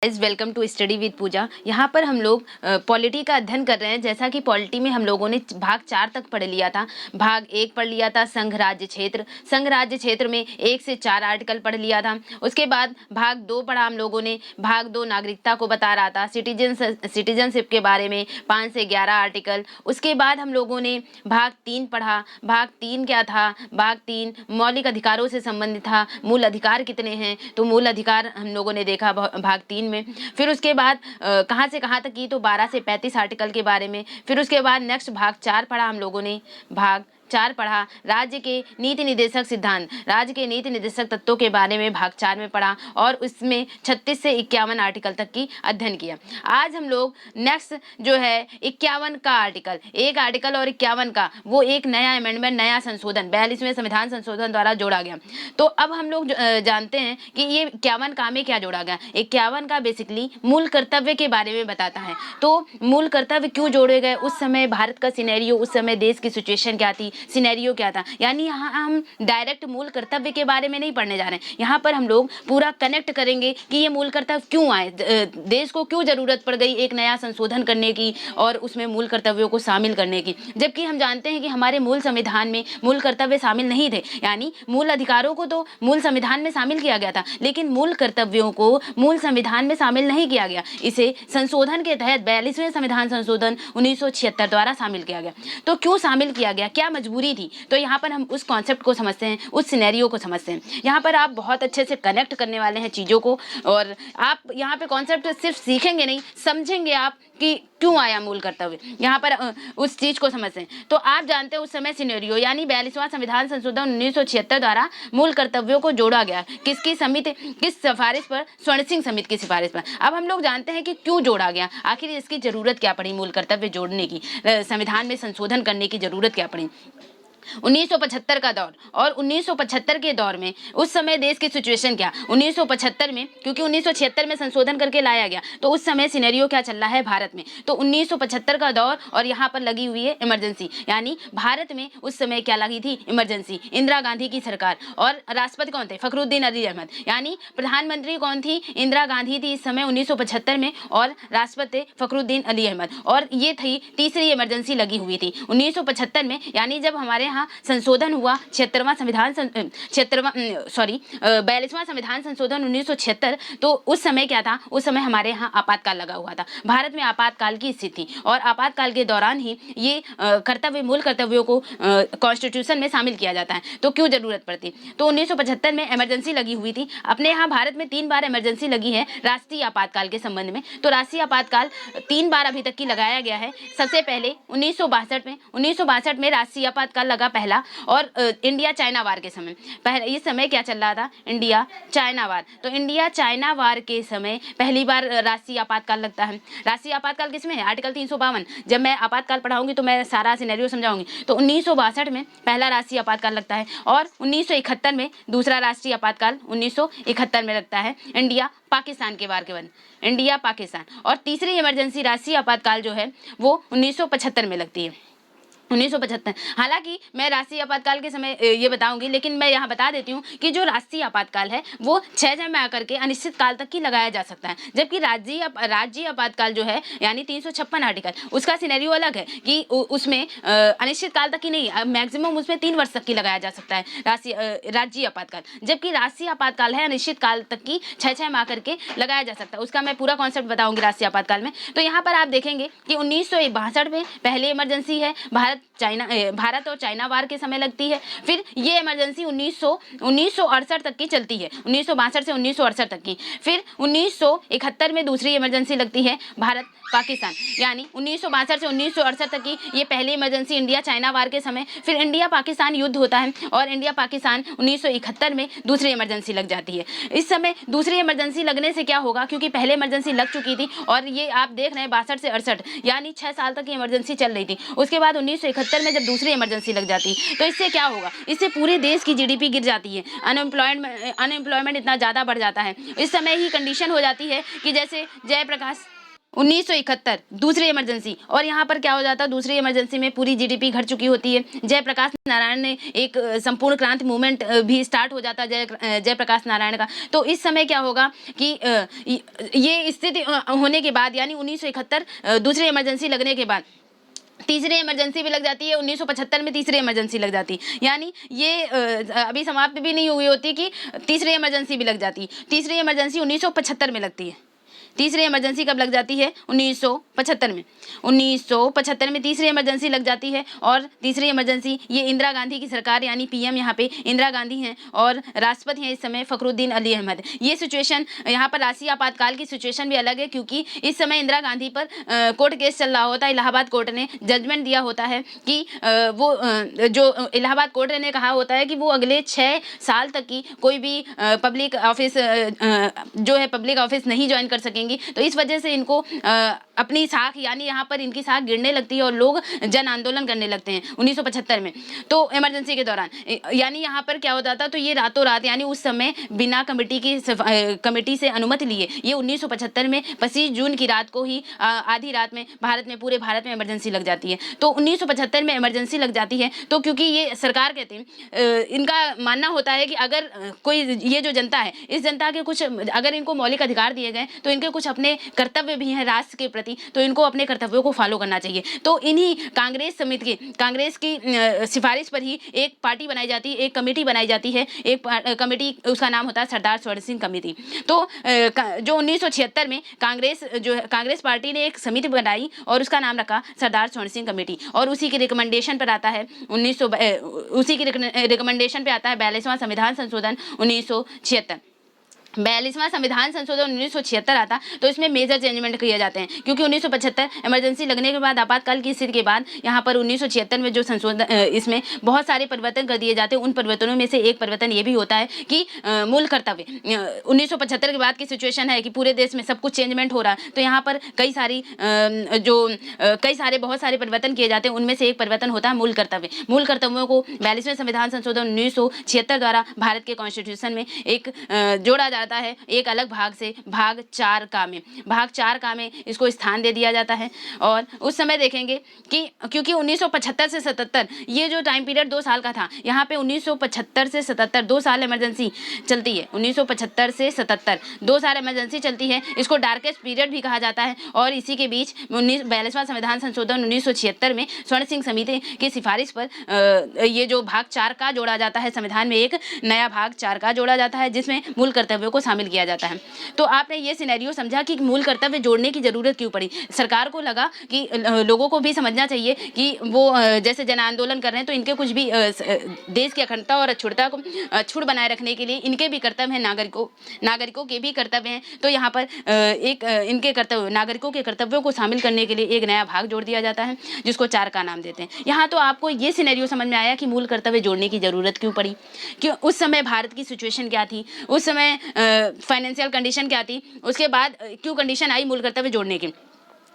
Guys welcome to study with Pooja. यहाँ पर हम लोग पॉलिटी का अध्ययन कर रहे हैं। जैसा कि पॉलिटी में हम लोगों ने भाग 4 तक पढ़ लिया था। भाग 1 पढ़ लिया था संघ राज्य क्षेत्र। संघ राज्य क्षेत्र में 1 से 4 आर्टिकल पढ़ लिया था। उसके बाद भाग 2 पढ़ा हम लोगों ने। भाग 2 नागरिकता को बता रहा था, सिटीजनशिप के बारे में 5 से 11 आर्टिकल। उसके बाद हम लोगों ने भाग 3 पढ़ा। भाग 3 क्या था? भाग 3 मौलिक अधिकारों से संबंधित था। मूल अधिकार कितने हैं? तो मूल अधिकार हम लोगों ने देखा भाग 3 में। फिर उसके बाद कहाँ से कहाँ तक की? तो 12 से 35 आर्टिकल के बारे में। फिर उसके बाद नेक्स्ट भाग 4 पढ़ा हम लोगों ने। भाग 4 पढ़ा राज्य के नीति निर्देशक सिद्धांत, राज्य के नीति निर्देशक तत्वों के बारे में भाग 4 में पढ़ा और उसमें 36 से 51 आर्टिकल तक की अध्ययन किया। आज हम लोग नेक्स्ट जो है 51 का आर्टिकल, एक आर्टिकल और 51 का वो एक नया अमेंडमेंट, नया संशोधन 42वें संविधान संशोधन द्वारा जोड़ा गया। तो अब हम लोग जानते हैं कि ये 51 का में क्या जोड़ा गया। 51 का बेसिकली मूल कर्तव्य के बारे में बताता है। तो मूल कर्तव्य क्यों जोड़े गए? उस समय भारत का सिनेरियो, उस समय देश की सिचुएशन क्या थी, सिनेरियो क्या था। यानी यहाँ हम डायरेक्ट मूल कर्तव्य के बारे में नहीं पढ़ने जा रहे हैं। यहाँ पर हम लोग पूरा कनेक्ट करेंगे कि ये मूल कर्तव्य क्यों आए, देश को क्यों जरूरत पड़ गई एक नया संशोधन करने की और उसमें मूल कर्तव्यों को शामिल करने की। जबकि हम जानते हैं कि हमारे मूल संविधान में मूल कर्तव्य शामिल नहीं थे। यानी मूल अधिकारों को तो मूल संविधान में शामिल किया गया था, लेकिन मूल कर्तव्यों को मूल संविधान में शामिल नहीं किया गया। इसे संशोधन के तहत 42वें संविधान संशोधन 1976 द्वारा शामिल किया गया। तो क्यों शामिल किया गया, क्या मजबूरी थी? तो यहाँ पर हम उस कॉन्सेप्ट को समझते हैं, उस सिनेरियो को समझते हैं। यहाँ पर आप बहुत अच्छे से कनेक्ट करने वाले हैं चीज़ों को और आप यहाँ पे कॉन्सेप्ट सिर्फ सीखेंगे नहीं, समझेंगे आप कि क्यों आया मूल कर्तव्य। यहाँ पर उस चीज़ को समझते हैं। तो आप जानते हैं उस समय सिनेरियो यानी 42वां संविधान संशोधन 1976 द्वारा मूल कर्तव्यों को जोड़ा गया। किसकी समिति, किस सिफारिश पर? स्वर्ण सिंह समिति की सिफारिश पर। अब हम लोग जानते हैं कि क्यों जोड़ा गया, आखिर इसकी जरूरत क्या पड़ी, मूल कर्तव्य जोड़ने की, संविधान में संशोधन करने की जरूरत क्या पड़ी। 1975 का दौर और 1975 के दौर में उस समय देश की सिचुएशन क्या? 1975 में, क्योंकि 1976 में संशोधन करके लाया गया, तो उस समय सिनेरियो क्या चल रहा है भारत में। तो 1975 का दौर और यहाँ पर लगी हुई है इमरजेंसी। यानी भारत में उस समय क्या लगी थी? इमरजेंसी। इंदिरा गांधी की सरकार और राष्ट्रपति कौन थे? फखरुद्दीन अली अहमद। यानी प्रधानमंत्री कौन थी? इंदिरा गांधी थी इस समय 1975 में और राष्ट्रपति फखरुद्दीन अली अहमद। और ये थी तीसरी इमरजेंसी लगी हुई थी 1975 में। यानी जब हमारे यहाँ संशोधन हुआ 42वां संविधान संशोधन 1976, तो उस समय क्या था? उस समय हमारे यहाँ आपातकाल लगा हुआ था। भारत में आपातकाल की स्थिति और आपातकाल के दौरान ही ये कर्तव्य, मूल कर्तव्यों को कॉन्स्टिट्यूशन में शामिल किया जाता है। तो क्यों जरूरत पड़ती? तो 1975 में इमरजेंसी लगी हुई थी। अपने यहाँ भारत में 3 बार इमरजेंसी लगी है राष्ट्रीय आपातकाल के संबंध में। तो राष्ट्रीय आपातकाल 3 बार अभी तक की लगाया गया है। सबसे पहले 1962 में राष्ट्रीय आपातकाल लगा पहला, और इंडिया चाइना वार के समय। पहले इस समय क्या चल रहा था? India China war. तो इंडिया चाइना वार के समय पहली बार राष्ट्रीय आपातकाल लगता है। राष्ट्रीय आपातकाल किसमें है? आर्टिकल 352। जब मैं आपातकाल पढ़ाऊंगी तो मैं सारा सिनेरियो समझाऊंगी। तो 1962 में पहला राष्ट्रीय आपातकाल लगता है और 1971 में दूसरा राष्ट्रीय आपातकाल 1971 में लगता है इंडिया पाकिस्तान के वार के बाद, इंडिया पाकिस्तान। और तीसरी इमरजेंसी राष्ट्रीय आपातकाल जो है वो 1975 में लगती है, 1975। हालांकि मैं राष्ट्रीय आपातकाल के समय ये बताऊंगी, लेकिन मैं यहाँ बता देती हूँ कि जो राष्ट्रीय आपातकाल है वो 6 जन में आकर के अनिश्चित काल तक की लगाया जा सकता है। जबकि राज्य आपातकाल जो है यानी 356 आर्टिकल, उसका सिनेरियो अलग है कि उसमें अनिश्चित काल तक की नहीं, मैक्सिमम उसमें 3 वर्ष तक की लगाया जा सकता है राज्य आपातकाल। जबकि राष्ट्रीय आपातकाल है अनिश्चित काल तक की 6 माह करके लगाया जा सकता है। उसका मैं पूरा कॉन्सेप्ट बताऊंगी राष्ट्रीय आपातकाल में। तो यहाँ पर आप देखेंगे कि 1962 में पहली इमरजेंसी है भारत और चाइना वार के समय लगती है। फिर ये इमरजेंसी 1968 तक की चलती है, 1962 से 1968 तक की। फिर 1971 में दूसरी इमरजेंसी लगती है भारत पाकिस्तान। यानी 1962 से 1968 तक की ये पहली इमरजेंसी इंडिया चाइना वार के समय। फिर इंडिया पाकिस्तान युद्ध होता है और इंडिया पाकिस्तान 1971 में दूसरी इमरजेंसी लग जाती है। इस समय दूसरी इमरजेंसी लगने से क्या होगा, क्योंकि पहले इमरजेंसी लग चुकी थी और ये आप देख रहे हैं 62 से 68 यानी 6 साल तक की इमरजेंसी चल रही थी। उसके बाद 1971 में जब दूसरी इमरजेंसी लग जाती तो इससे क्या होगा? इससे पूरे देश की जीडीपी गिर जाती है, अनएम्प्लॉयमेंट इतना ज़्यादा बढ़ जाता है। इस समय ही कंडीशन हो जाती है कि जैसे जयप्रकाश 1971 दूसरी इमरजेंसी, और यहाँ पर क्या हो जाता है, दूसरी इमरजेंसी में पूरी जीडीपी घट चुकी होती है। जयप्रकाश नारायण ने एक संपूर्ण क्रांति मूवमेंट भी स्टार्ट हो जाता है जयप्रकाश नारायण का। तो इस समय क्या होगा कि ये स्थिति होने के बाद, यानी 1971 दूसरी इमरजेंसी लगने के बाद तीसरी इमरजेंसी भी लग जाती है। 1975 में तीसरी इमरजेंसी लग जाती है, यानी ये अभी समाप्त भी नहीं हुई होती कि तीसरी इमरजेंसी भी लग जाती है। तीसरी इमरजेंसी 1975 में लगती है। तीसरी इमरजेंसी कब लग जाती है? 1975 में। 1975 में तीसरी इमरजेंसी लग जाती है, और तीसरी इमरजेंसी ये इंदिरा गांधी की सरकार, यानी पीएम यहाँ पे इंदिरा गांधी हैं और राष्ट्रपति हैं इस समय फखरुद्दीन अली अहमद। ये सिचुएशन यहाँ पर राष्ट्रीय आपातकाल की सिचुएशन भी अलग है, क्योंकि इस समय इंदिरा गांधी पर कोर्ट केस चल रहा होता है। इलाहाबाद कोर्ट ने जजमेंट दिया होता है कि जो इलाहाबाद कोर्ट ने कहा होता है कि वो अगले 6 साल तक की कोई भी पब्लिक ऑफिस जो है पब्लिक ऑफिस नहीं ज्वाइन कर सकेंगे। तो इस वजह से इनको अपनी साख, यानी यहाँ पर इनकी साख गिरने लगती है और लोग जन आंदोलन करने लगते हैं 1975 में। तो इमरजेंसी के दौरान यानी यहाँ पर क्या होता था, तो ये रातों रात, यानी उस समय बिना कमेटी से अनुमति लिए ये 1975 में 25 जून की रात को ही आधी रात में पूरे भारत में इमरजेंसी लग जाती है। तो 1975 में इमरजेंसी लग जाती है। तो क्योंकि ये सरकार कहते हैं, इनका मानना होता है कि अगर कोई ये जो जनता है, इस जनता के कुछ अगर इनको मौलिक अधिकार दिए गए तो इनके कुछ अपने कर्तव्य भी हैं राष्ट्र के प्रति, तो इनको अपने कर्तव्यों को फॉलो करना चाहिए। तो इन्हीं कांग्रेस की सिफारिश पर ही एक पार्टी बनाई जाती है, एक कमेटी बनाई जाती है। एक कमेटी, उसका नाम होता है सरदार स्वर्ण सिंह कमेटी। तो जो 1976 में कांग्रेस पार्टी ने एक समिति बनाई और उसका नाम रखा सरदार स्वर्ण सिंह कमेटी, और उसी के रिकमेंडेशन पर आता है 42वां संविधान संशोधन 1976। 42वां संविधान संशोधन 1976 आता, तो इसमें मेजर चेंजमेंट किए जाते हैं, क्योंकि 1975 इमरजेंसी लगने के बाद, आपातकाल की स्थिति के बाद, यहाँ पर 1976 में जो संशोधन, इसमें बहुत सारे परिवर्तन कर दिए जाते हैं। उन परिवर्तनों में से एक परिवर्तन ये भी होता है कि मूल कर्तव्य 1975 के बाद की सिचुएशन है कि पूरे देश में सब कुछ चेंजमेंट हो रहा है, तो यहाँ पर बहुत सारे परिवर्तन किए जाते हैं। उनमें से एक परिवर्तन होता है मूल कर्तव्य। मूल कर्तव्यों को 42वें संविधान संशोधन 1976 द्वारा भारत के कॉन्स्टिट्यूशन में एक जोड़ा जाता है, एक अलग भाग से, भाग 4 में इसको स्थान दे दिया जाता है। और उस समय देखेंगे कि क्योंकि 1975 से 77 ये जो टाइम पीरियड 2 साल का था, यहाँ पे 1975 से 77 2 साल इमरजेंसी चलती है। 1975 से 77 2 साल इमरजेंसी चलती है। इसको डार्केस्ट पीरियड भी कहा जाता है। और इसी के बीच 42वां संविधान संशोधन 1976 में स्वर्ण सिंह समिति की सिफारिश पर ये जो भाग 4 का जोड़ा जाता है, संविधान में एक नया भाग 4 का जोड़ा जाता है, जिसमें मूल कर्तव्यों को शामिल किया जाता है। तो आपने ये सिनेरियो समझा कि मूल कर्तव्य जोड़ने की जरूरत क्यों पड़ी। सरकार को लगा कि लोगों को भी समझना चाहिए कि वो जैसे जन आंदोलन कर रहे हैं, तो इनके कुछ भी देश की अखंडता और अछूतता को अछूत बनाए रखने के लिए इनके भी कर्तव्य हैं, नागरिकों के भी कर्तव्य हैं। तो यहाँ पर इनके कर्तव्य, नागरिकों के कर्तव्यों को शामिल करने के लिए एक नया भाग जोड़ दिया जाता है, जिसको 4 का नाम देते हैं। यहाँ तो आपको ये सिनेरियो समझ में आया कि मूल कर्तव्य जोड़ने की जरूरत क्यों पड़ी, क्यों उस समय भारत की सिचुएशन क्या थी, उस समय फाइनेंशियल कंडीशन क्या थी, उसके बाद क्यों कंडीशन आई मूल कर्तव्य जोड़ने की।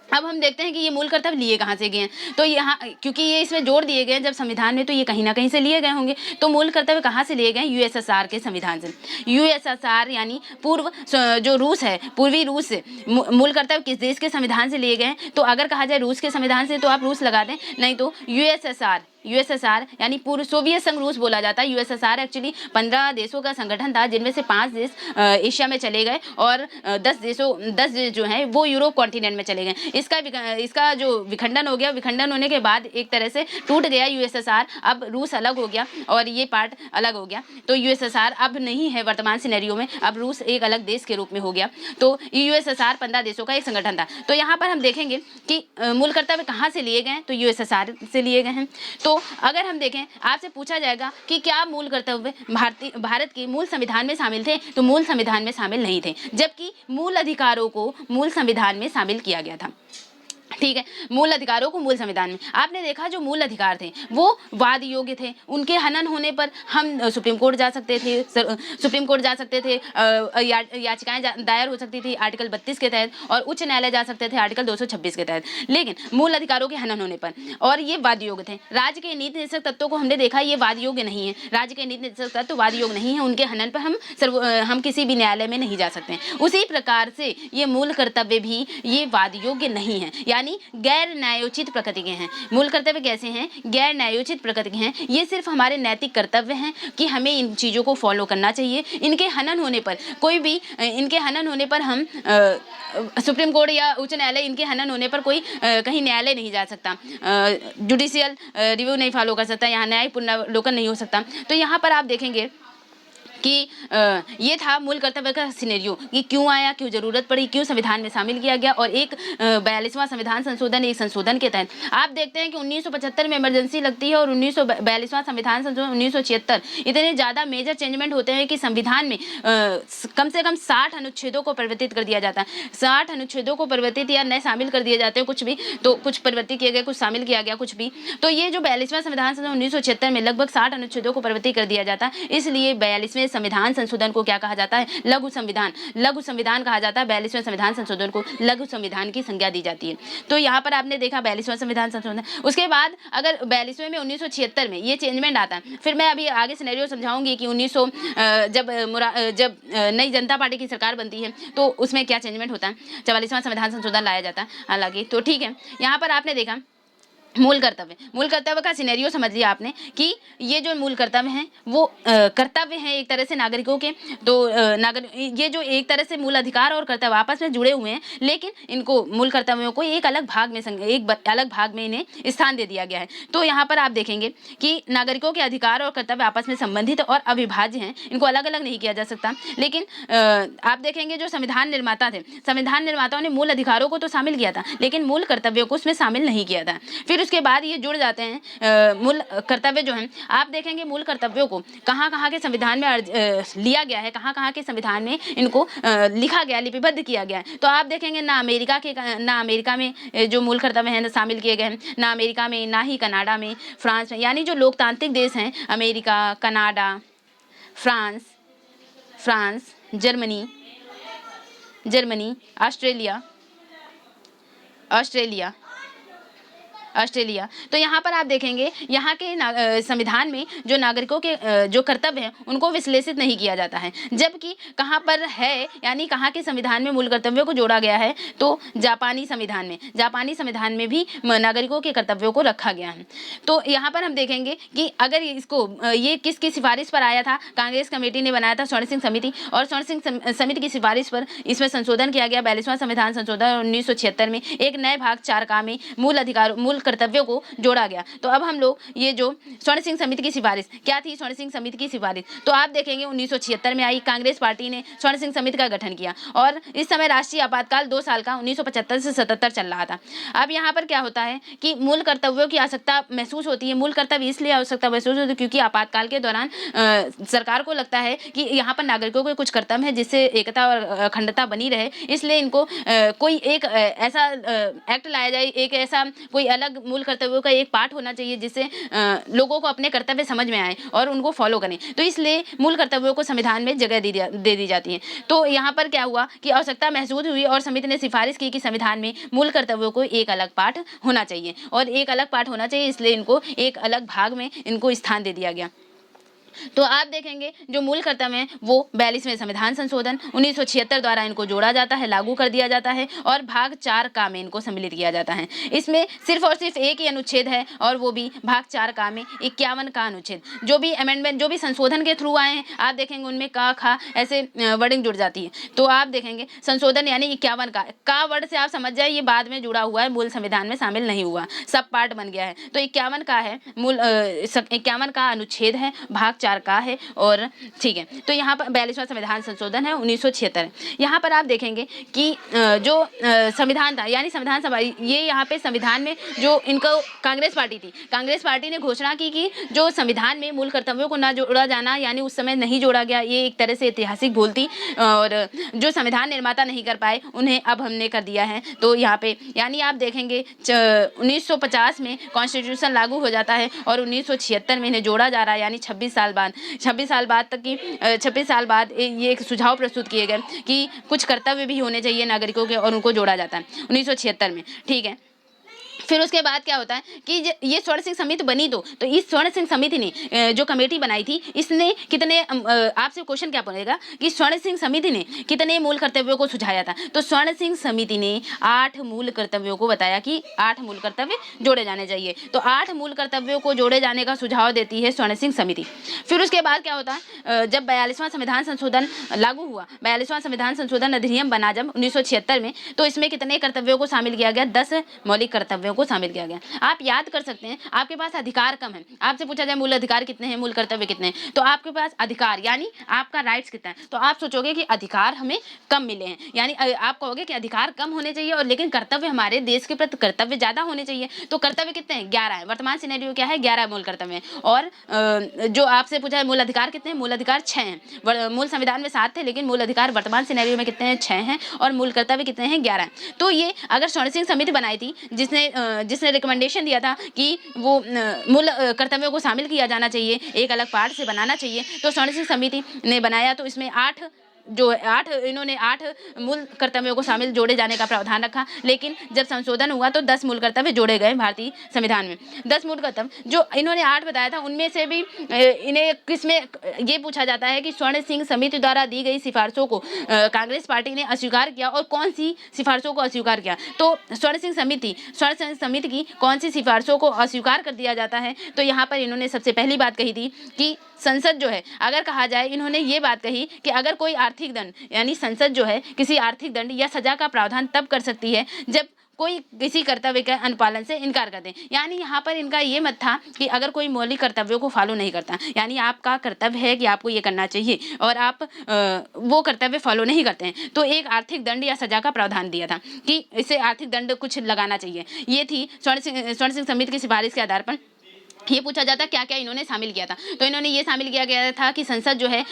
अब हम देखते हैं कि ये मूल कर्तव्य लिए कहाँ से गए हैं। तो यहाँ क्योंकि ये इसमें जोड़ दिए गए हैं जब संविधान में, तो ये कहीं ना कहीं से लिए गए होंगे। तो मूल कर्तव्य कहाँ से लिए गए? यूएसएसआर के संविधान से। यूएसएसआर यानी पूर्व जो रूस है, पूर्वी रूस से मूल कर्तव्य किस देश के संविधान से लिए गए हैं? तो अगर कहा जाए रूस के संविधान से तो आप रूस लगा दें, नहीं तो यूएसएसआर यानी पूर्व सोवियत संघ रूस बोला जाता है। यूएसएसआर एक्चुअली 15 देशों का संगठन था, जिनमें से 5 देश एशिया में चले गए और 10 देश जो हैं वो यूरोप कॉन्टिनेंट में चले गए। इसका जो विखंडन हो गया, विखंडन होने के बाद एक तरह से टूट गया यूएसएसआर। अब रूस अलग हो गया और ये पार्ट अलग हो गया। तो यूएसएसआर अब नहीं है वर्तमान सिनेरियो में, अब रूस एक अलग देश के रूप में हो गया। तो यूएसएसआर 15 देशों का एक संगठन था। तो यहाँ पर हम देखेंगे कि मूल कर्तव्य कहाँ से लिए गए, तो यूएसएसआर से लिए गए हैं। तो अगर हम देखें, आपसे पूछा जाएगा कि क्या मूल कर्तव्य भारत के मूल संविधान में शामिल थे, तो मूल संविधान में शामिल नहीं थे, जबकि मूल अधिकारों को मूल संविधान में शामिल किया गया था। ठीक है, मूल अधिकारों को मूल संविधान में आपने देखा जो मूल अधिकार थे वो वाद योग्य थे, उनके हनन होने पर हम सुप्रीम कोर्ट जा सकते थे, सुप्रीम कोर्ट जा सकते थे, याचिकाएं दायर हो सकती थी आर्टिकल 32 के तहत, और उच्च न्यायालय जा सकते थे आर्टिकल 226 के तहत, लेकिन मूल अधिकारों के हनन होने पर, और ये वाद योग्य थे। राज्य के नीति निर्देशक तत्वों को हमने देखा ये वाद योग्य नहीं है, राज्य के नीति निर्देशक तत्व वाद योग्य नहीं है, उनके हनन पर हम किसी भी न्यायालय में नहीं जा सकते। उसी प्रकार से ये मूल कर्तव्य भी ये वाद योग्य नहीं है, यानी गैर न्यायोचित प्रकृति के हैं। मूल कर्तव्य कैसे हैं? गैर न्यायोचित प्रकृति के हैं। ये सिर्फ हमारे नैतिक कर्तव्य हैं कि हमें इन चीज़ों को फॉलो करना चाहिए। इनके हनन होने पर इनके हनन होने पर हम सुप्रीम कोर्ट या उच्च न्यायालय, इनके हनन होने पर कोई कहीं न्यायालय नहीं जा सकता, जुडिशियल रिव्यू नहीं फॉलो कर सकता, यहाँ न्यायिक पुनरावलोकन नहीं हो सकता। तो यहाँ पर आप देखेंगे कि ये था मूल कर्तव्य का सिनेरियो कि क्यों आया, क्यों जरूरत पड़ी, क्यों संविधान में शामिल किया गया, और एक 42वां संविधान संशोधन, एक संशोधन के तहत आप देखते हैं कि 1975 में इमरजेंसी लगती है और 1942वां संविधान संशोधन 1976, इतने ज़्यादा मेजर चेंजमेंट होते हैं कि संविधान में कम से कम 60 अनुच्छेदों को परिवर्तित कर दिया जाता है। 60 अनुच्छेदों को परिवर्तित या नए शामिल कर दिए जाते हैं, कुछ भी तो कुछ परिवर्तित किए गए, कुछ शामिल किया गया, कुछ भी। तो ये जो 42वां संविधान संशोधन 1976 में लगभग 60 अनुच्छेदों को परिवर्तित कर दिया जाता है, इसलिए 42वें संविधान संशोधन को क्या कहा जाता है? लघु संविधान कहा जाता है। 42वें संविधान संशोधन को लघु संविधान की संज्ञा दी जाती है। तो यहाँ पर आपने देखा 42वां संविधान संशोधन। उसके बाद अगर 42वें में 1976 में ये चेंजमेंट आता है, फिर मैं अभी आगे सिनेरियो समझाऊंगी कि 1900 जब नई जनता पार्टी की सरकार बनती है तो उसमें क्या चेंजमेंट होता है, 44वां संविधान संशोधन लाया जाता है हालांकि। तो ठीक है, यहाँ पर आपने देखा मूल कर्तव्य का सिनेरियो समझ लिया आपने कि ये जो मूल कर्तव्य हैं वो कर्तव्य हैं एक तरह से नागरिकों के। तो ये जो एक तरह से मूल अधिकार और कर्तव्य आपस में जुड़े हुए हैं, लेकिन इनको मूल कर्तव्यों को एक अलग भाग में इन्हें स्थान दे दिया गया है। तो यहाँ पर आप देखेंगे कि नागरिकों के अधिकार और कर्तव्य आपस में संबंधित और अविभाज्य हैं, इनको अलग अलग नहीं किया जा सकता। लेकिन आप देखेंगे जो संविधान निर्माता थे, संविधान निर्माताओं ने मूल अधिकारों को तो शामिल किया था, लेकिन मूल कर्तव्यों को उसमें शामिल नहीं किया था। फिर उसके बाद ये जुड़ जाते हैं मूल कर्तव्य जो हैं। आप देखेंगे मूल कर्तव्यों को कहाँ के संविधान में लिया गया है, कहाँ के संविधान में इनको लिखा गया, लिपिबद्ध किया गया है। तो आप देखेंगे ना अमेरिका में जो मूल कर्तव्य हैं शामिल किए गए हैं, ना अमेरिका में, ना ही कनाडा में, फ्रांस में, यानी जो लोकतांत्रिक देश हैं America, Canada, France, Germany, Australia. तो यहाँ पर आप देखेंगे यहाँ के संविधान में जो नागरिकों के जो कर्तव्य हैं उनको विश्लेषित नहीं किया जाता है, जबकि कहाँ पर है, यानी कहाँ के संविधान में मूल कर्तव्यों को जोड़ा गया है, तो जापानी संविधान में भी नागरिकों के कर्तव्यों को रखा गया है। तो यहाँ पर हम देखेंगे कि अगर ये किसकी सिफारिश पर आया था, कांग्रेस कमेटी ने बनाया था, स्वर्ण सिंह समिति, और स्वर्ण सिंह समिति की सिफारिश पर इसमें संशोधन किया गया 42वां संविधान संशोधन 1976 में। एक नए भाग 4 में मूल कर्तव्यों को जोड़ा गया। तो अब हम लोग ये जो स्वर्ण सिंह समिति की सिफारिश क्या थी, स्वर्ण सिंह समिति की सिफारिश तो आप देखेंगे 1976 में आई। कांग्रेस पार्टी ने स्वर्ण सिंह समिति का गठन किया और इस समय राष्ट्रीय आपातकाल 2 साल का 1975 से 77 चल रहा था। अब यहाँ पर क्या होता है कि मूल कर्तव्यों की आवश्यकता महसूस होती है। मूल कर्तव्य इसलिए आवश्यकता महसूस होती है क्योंकि आपातकाल के दौरान सरकार को लगता है कि यहाँ पर नागरिकों के कुछ कर्तव्य है जिससे एकता और अखंडता बनी रहे, इसलिए इनको कोई एक ऐसा एक्ट लाया जाए, एक ऐसा कोई अलग मूल कर्तव्यों का एक पार्ट होना चाहिए जिससे लोगों को अपने कर्तव्य समझ में आए और उनको फॉलो करें। तो इसलिए मूल कर्तव्यों को संविधान में जगह दे दी जाती है। तो यहाँ पर क्या हुआ कि आवश्यकता महसूस हुई और समिति ने सिफारिश की कि संविधान में मूल कर्तव्यों को एक अलग पार्ट होना चाहिए, और एक अलग पार्ट होना चाहिए, इसलिए इनको एक अलग भाग में इनको स्थान दे दिया गया। तो आप देखेंगे जो मूल कर्तव्य हैं वो 42वें संविधान संशोधन 1976 द्वारा इनको जोड़ा जाता है, लागू कर दिया जाता है और भाग 4 का में इनको सम्मिलित किया जाता है। इसमें सिर्फ और सिर्फ एक ही अनुच्छेद है और वो भी भाग 4 का में 51 का अनुच्छेद। जो भी अमेंडमेंट, जो भी संशोधन के थ्रू आए हैं आप देखेंगे उनमें का, खा ऐसे वर्डिंग जुड़ जाती है। तो आप देखेंगे संशोधन यानी 51 का वर्ड से आप समझ जाए ये बाद में जुड़ा हुआ है, मूल संविधान में शामिल नहीं हुआ, सब पार्ट बन गया है। तो 51 का है मूल 51 का अनुच्छेद है, भाग 4 का है। और ठीक है, तो यहाँ पर 42वां संविधान संशोधन है 1976। यहाँ पर आप देखेंगे कि जो संविधान था, यानी संविधान सभा, ये यहाँ पे संविधान में जो इनको कांग्रेस पार्टी थी, कांग्रेस पार्टी ने घोषणा की कि जो संविधान में मूल कर्तव्यों को ना जोड़ा जाना, यानी उस समय नहीं जोड़ा गया, ये एक तरह से ऐतिहासिक भूल थी और जो संविधान निर्माता नहीं कर पाए उन्हें अब हमने कर दिया है। तो यहाँ पे यानी आप देखेंगे 1950 में कॉन्स्टिट्यूशन लागू हो जाता है और 1976 में इन्हें जोड़ा जा रहा है, यानी 26 साल बाद 26 साल बाद ये एक सुझाव प्रस्तुत किए गए कि कुछ कर्तव्य भी होने चाहिए नागरिकों के, और उनको जोड़ा जाता है 1976 में। ठीक है, फिर उसके बाद क्या होता है कि ये स्वर्ण सिंह समिति बनी, तो इस स्वर्ण सिंह समिति ने जो कमेटी बनाई थी, इसने कितने, आपसे क्वेश्चन क्या पड़ेगा कि स्वर्ण सिंह समिति ने कितने मूल कर्तव्यों को सुझाया था। तो स्वर्ण सिंह समिति ने 8 मूल कर्तव्यों को बताया कि 8 मूल कर्तव्य जोड़े जाने चाहिए। तो 8 मूल कर्तव्यों को जोड़े जाने का सुझाव देती है स्वर्ण सिंह समिति। फिर उसके बाद क्या होता है, जब 42वां संविधान संशोधन लागू हुआ, 42वां संविधान संशोधन अधिनियम बना जब 1976 में, तो इसमें कितने कर्तव्यों को शामिल किया गया, 10 मौलिक कर्तव्यों को शामिल किया गया। आप याद कर सकते हैं, आपके पास अधिकार कम है, आपसे पूछा जाए मूल अधिकार कितने हैं, मूल कर्तव्य कितने हैं, तो आपके पास अधिकार यानी आपका राइट्स कितना है, तो आप सोचोगे कि अधिकार हमें कम मिले हैं, यानी आप कहोगे कि अधिकार कम होने चाहिए और लेकिन कर्तव्य, हमारे देश के प्रति कर्तव्य ज्यादा होने चाहिए। तो कर्तव्य कितने हैं, 11 है। वर्तमान सिनेरियो क्या है, 11 मूल कर्तव्य हैं। और जो आपसे पूछा है मूल अधिकार कितने हैं, मूल अधिकार 6 हैं। मूल संविधान में 7 थे, लेकिन मूल अधिकार वर्तमान सिनेरियो में कितने हैं, 6 हैं। और मूल कर्तव्य कितने हैं, 11। तो ये अगर स्वर्ण सिंह समिति बनाई थी जिसने रिकमेंडेशन दिया था कि वो मूल कर्तव्यों को शामिल किया जाना चाहिए, एक अलग पार्ट से बनाना चाहिए, तो स्वर्ण सिंह समिति ने बनाया, तो इसमें 8 इन्होंने 8 मूल कर्तव्यों को शामिल जोड़े जाने का प्रावधान रखा। लेकिन जब संशोधन हुआ तो 10 मूल कर्तव्य जोड़े गए भारतीय संविधान में। 10 मूल कर्तव्य जो इन्होंने 8 बताया था, उनमें से भी इन्हें किसमें ये पूछा जाता है कि स्वर्ण सिंह समिति द्वारा दी गई सिफारिशों को कांग्रेस पार्टी ने अस्वीकार किया, और कौन सी सिफारिशों को अस्वीकार किया। तो स्वर्ण सिंह समिति की कौन सी सिफारिशों को अस्वीकार कर दिया जाता है, तो यहाँ पर इन्होंने सबसे पहली बात कही थी कि संसद जो है, अगर कहा जाए, इन्होंने ये बात कही कि अगर कोई आर्थिक दंड, यानी संसद जो है किसी आर्थिक दंड या सजा का प्रावधान तब कर सकती है जब कोई किसी कर्तव्य के अनुपालन से इनकार कर दे। यानी यहाँ पर इनका ये मत था कि अगर कोई मौलिक कर्तव्यों को फॉलो नहीं करता, यानी आपका कर्तव्य है कि आपको ये करना चाहिए और आप वो कर्तव्य फॉलो नहीं करते हैं, तो एक आर्थिक दंड या सजा का प्रावधान दिया था कि इसे आर्थिक दंड कुछ लगाना चाहिए। ये थी स्वर्ण सिंह समिति की सिफारिश के आधार पर। ये पूछा जाता क्या क्या इन्होंने शामिल किया था, तो इन्होंने ये शामिल किया गया था कि संसद जो है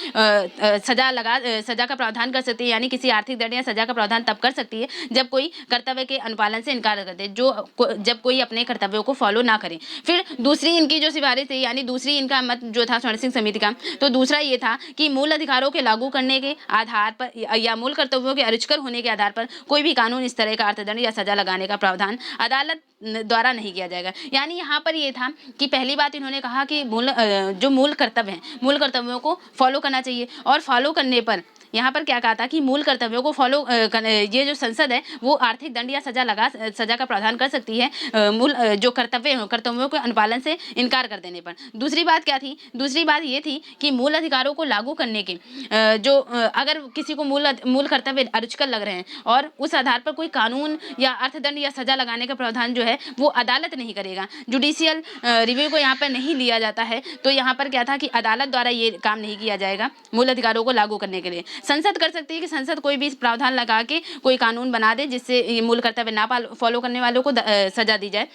सजा का प्रावधान कर सकती है, यानी किसी आर्थिक दंड या सजा का प्रावधान तब कर सकती है जब कोई कर्तव्य के अनुपालन से इनकार कर दे, जब कोई अपने कर्तव्यों को फॉलो ना करे। फिर दूसरी इनकी जो सिफारिश थी, यानी दूसरी इनका मत जो था स्वर्ण सिंह समिति का, तो दूसरा ये था कि मूल अधिकारों के लागू करने के आधार पर या मूल कर्तव्यों के अरुचिकर होने के आधार पर कोई भी कानून इस तरह का अर्थदंड या सजा लगाने का प्रावधान अदालत द्वारा नहीं किया जाएगा। यानी यहाँ पर ये था कि पहली बात इन्होंने कहा कि जो मूल कर्तव्य हैं, मूल कर्तव्यों को फॉलो करना चाहिए, और फॉलो करने पर यहाँ पर क्या कहा था कि मूल कर्तव्यों को फॉलो ये जो संसद है वो आर्थिक दंड या सजा का प्रावधान कर सकती है मूल जो कर्तव्यों के अनुपालन से इनकार कर देने पर। दूसरी बात क्या थी, दूसरी बात ये थी कि मूल अधिकारों को लागू करने के अगर किसी को मूल कर्तव्य अरुचिकर लग रहे हैं और उस आधार पर कोई कानून या अर्थदंड या सजा लगाने का प्रावधान जो है वो अदालत नहीं करेगा, जुडिशियल रिव्यू को यहाँ पर नहीं लिया जाता है, तो यहाँ पर क्या था कि अदालत द्वारा ये काम नहीं किया जाएगा मूल अधिकारों को लागू करने के लिए। संसद कर सकती है कि संसद कोई भी प्रावधान लगा के कोई कानून बना दे जिससे ये मूल कर्तव्य ना फॉलो करने वालों को सजा दी जाए,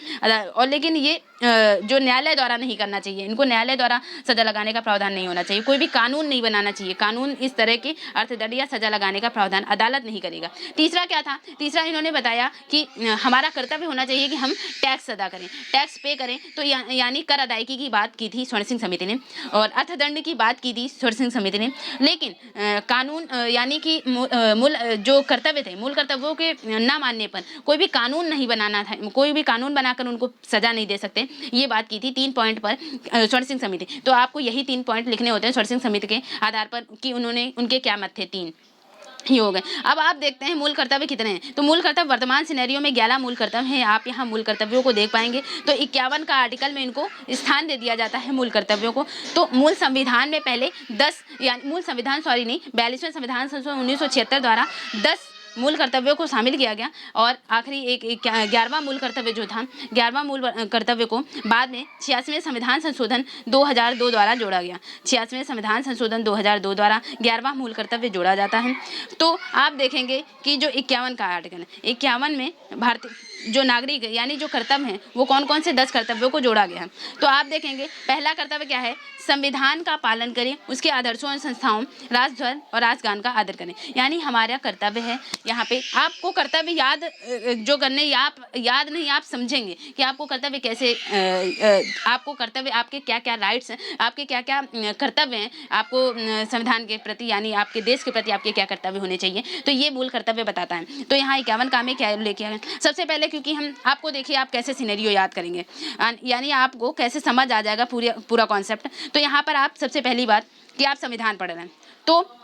और लेकिन ये जो न्यायालय द्वारा नहीं करना चाहिए, इनको न्यायालय द्वारा सजा लगाने का प्रावधान नहीं होना चाहिए, कोई भी कानून नहीं बनाना चाहिए, कानून इस तरह के अर्थदंड या सजा लगाने का प्रावधान अदालत नहीं करेगा। तीसरा क्या था, तीसरा इन्होंने बताया कि हमारा कर्तव्य होना चाहिए कि हम टैक्स अदा करें, टैक्स पे करें, तो यानी कर अदायगी की बात की थी स्वर्ण सिंह समिति ने, और अर्थदंड की बात की थी स्वर्ण सिंह समिति ने। लेकिन कानून यानी कि मूल जो कर्तव्य थे, मूल कर्तव्यों के ना मानने पर कोई भी कानून नहीं बनाना था, कोई भी कानून बनाकर उनको सजा नहीं दे सकते, ये बात की थी 3 पॉइंट पर स्वर्ण सिंह समिति। तो आपको यही 3 पॉइंट लिखने होते हैं स्वर्ण सिंह समिति के आधार पर कि उनके क्या मत थे, 3 ही हो गए। अब आप देखते हैं मूल कर्तव्य कितने हैं, तो मूल कर्तव्य वर्तमान सिनेरियो में 11 मूल कर्तव्य हैं। आप यहाँ मूल कर्तव्यों को देख पाएंगे, तो 51 का आर्टिकल में इनको स्थान दे दिया जाता है मूल कर्तव्यों को। तो मूल संविधान में पहले 10 यानी मूल संविधान 42वें संविधान संशोधन 1976 द्वारा 10 मूल कर्तव्यों को शामिल किया गया और आखिरी एक 11वां मूल कर्तव्य जो था, 11वां मूल कर्तव्य को बाद में 86वें संविधान संशोधन 2002 द्वारा जोड़ा गया। 86वें संविधान संशोधन 2002 द्वारा 11वां मूल कर्तव्य जोड़ा जाता है। तो आप देखेंगे कि जो 51 का आर्टिकल है, 51 में भारतीय जो नागरिक है यानी जो कर्तव्य हैं वो कौन कौन से 10 कर्तव्यों को जोड़ा गया है। तो आप देखेंगे पहला कर्तव्य क्या है, संविधान का पालन करें, उसके आदर्शों और संस्थाओं, राष्ट्रध्वज और राष्ट्रगान का आदर करें। यानी हमारा कर्तव्य है यहाँ पे आपको कर्तव्य याद जो करने आप याद नहीं, आप समझेंगे कि आपको कर्तव्य कैसे आपको कर्तव्य आपके क्या क्या राइट्स हैं, आपके क्या क्या कर्तव्य हैं, आपको संविधान के प्रति यानी आपके देश के प्रति आपके क्या कर्तव्य होने चाहिए। तो ये मूल कर्तव्य बताता है। तो यहाँ 51 काम में क्या लेके आए, सबसे पहले क्योंकि हम आपको देखिए आप कैसे सिनेरियो याद करेंगे यानी आपको कैसे समझ आ जाएगा पूरा कॉन्सेप्ट। तो यहाँ पर आप सबसे पहली बात कि आप संविधान पढ़ रहे हैं, तो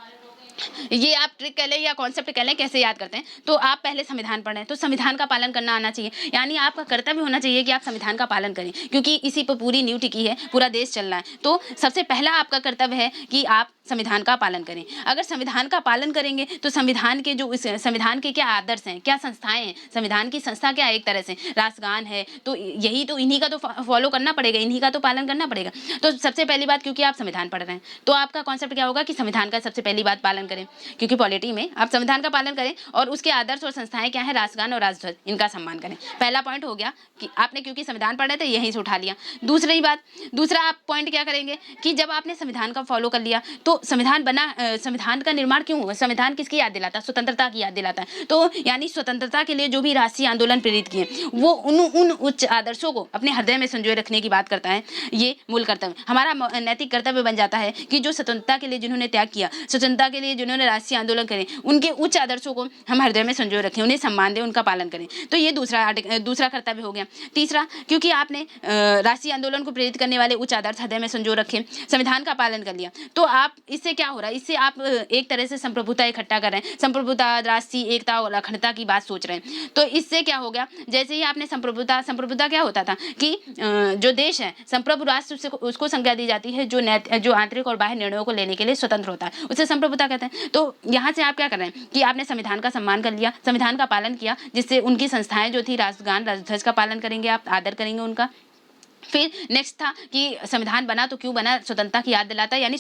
ये आप ट्रिक कह लें या कॉन्सेप्ट कह लें, कैसे याद करते हैं। तो आप पहले संविधान पढ़ें तो संविधान का पालन करना आना चाहिए, यानी आपका कर्तव्य होना चाहिए कि आप संविधान का पालन करें, क्योंकि इसी पर पूरी नींव टिकी है, पूरा देश चल रहा है। तो सबसे पहला आपका कर्तव्य है कि आप संविधान का पालन करें। अगर संविधान का पालन करेंगे तो संविधान के जो संविधान के क्या आदर्श हैं, क्या संस्थाएं हैं, संविधान की संस्था क्या है, एक तरह से राष्ट्रगान है, तो यही तो इन्हीं का तो फॉलो करना पड़ेगा, इन्हीं का तो पालन करना पड़ेगा। तो सबसे पहली बात क्योंकि आप संविधान पढ़ रहे हैं तो आपका कॉन्सेप्ट क्या होगा कि संविधान का सबसे पहली बात पालन करें, क्योंकि पॉलिटी में आप संविधान का पालन करें और उसके आदर्श और संस्थाएं क्या है, राष्ट्रगान और राष्ट्रध्वज, इनका सम्मान करें। पहला पॉइंट हो गया कि आपने क्योंकि संविधान पढ़ रहे थे यहीं से उठा लिया। दूसरा आप पॉइंट क्या करेंगे कि जब आपने संविधान का फॉलो कर लिया तो संविधान बना, संविधान का निर्माण क्यों हुआ, संविधान किसकी याद दिलाता है, स्वतंत्रता की याद दिलाता है। तो यानी स्वतंत्रता के लिए जो भी राष्ट्रीय आंदोलन प्रेरित किए वो उन उच्च आदर्शों को अपने हृदय में संजोए रखने की बात करता है। ये मूल कर्तव्य हमारा नैतिक कर्तव्य बन जाता है कि जो स्वतंत्रता के लिए जिन्होंने त्याग किया, स्वतंत्रता के लिए जिन्होंने राष्ट्रीय आंदोलन करे, उनके उच्च आदर्शों को हम हृदय में संजोए रखें, उन्हें सम्मान दें, उनका पालन करें। तो ये दूसरा कर्तव्य हो गया। तीसरा, क्योंकि आपने राष्ट्रीय आंदोलन को प्रेरित करने वाले उच्च आदर्श हृदय में संजो रखे, संविधान का पालन कर लिया, तो आप इससे क्या हो रहा है, इससे आप एक तरह से संप्रभुता इकट्ठा कर रहे हैं, संप्रभुता, राष्ट्रीय एकता और अखंडता की बात सोच रहे हैं। तो इससे क्या हो गया, जैसे ही आपने संप्रभुता क्या होता था कि जो देश है संप्रभु राष्ट्र उसको संज्ञा दी जाती है जो आंतरिक और बाह्य निर्णयों को लेने के लिए स्वतंत्र होता है, उसे संप्रभुता कहते हैं। तो यहाँ से आप क्या कर रहे हैं कि आपने संविधान का सम्मान कर लिया, संविधान का पालन किया, जिससे उनकी संस्थाएं जो थी राष्ट्रगान, राष्ट्रध्वज का पालन करेंगे, आप आदर करेंगे उनका। फिर नेक्स्ट था कि संविधान बना तो क्यों बना, स्वतंत्रता की याद दिलाता है, यानी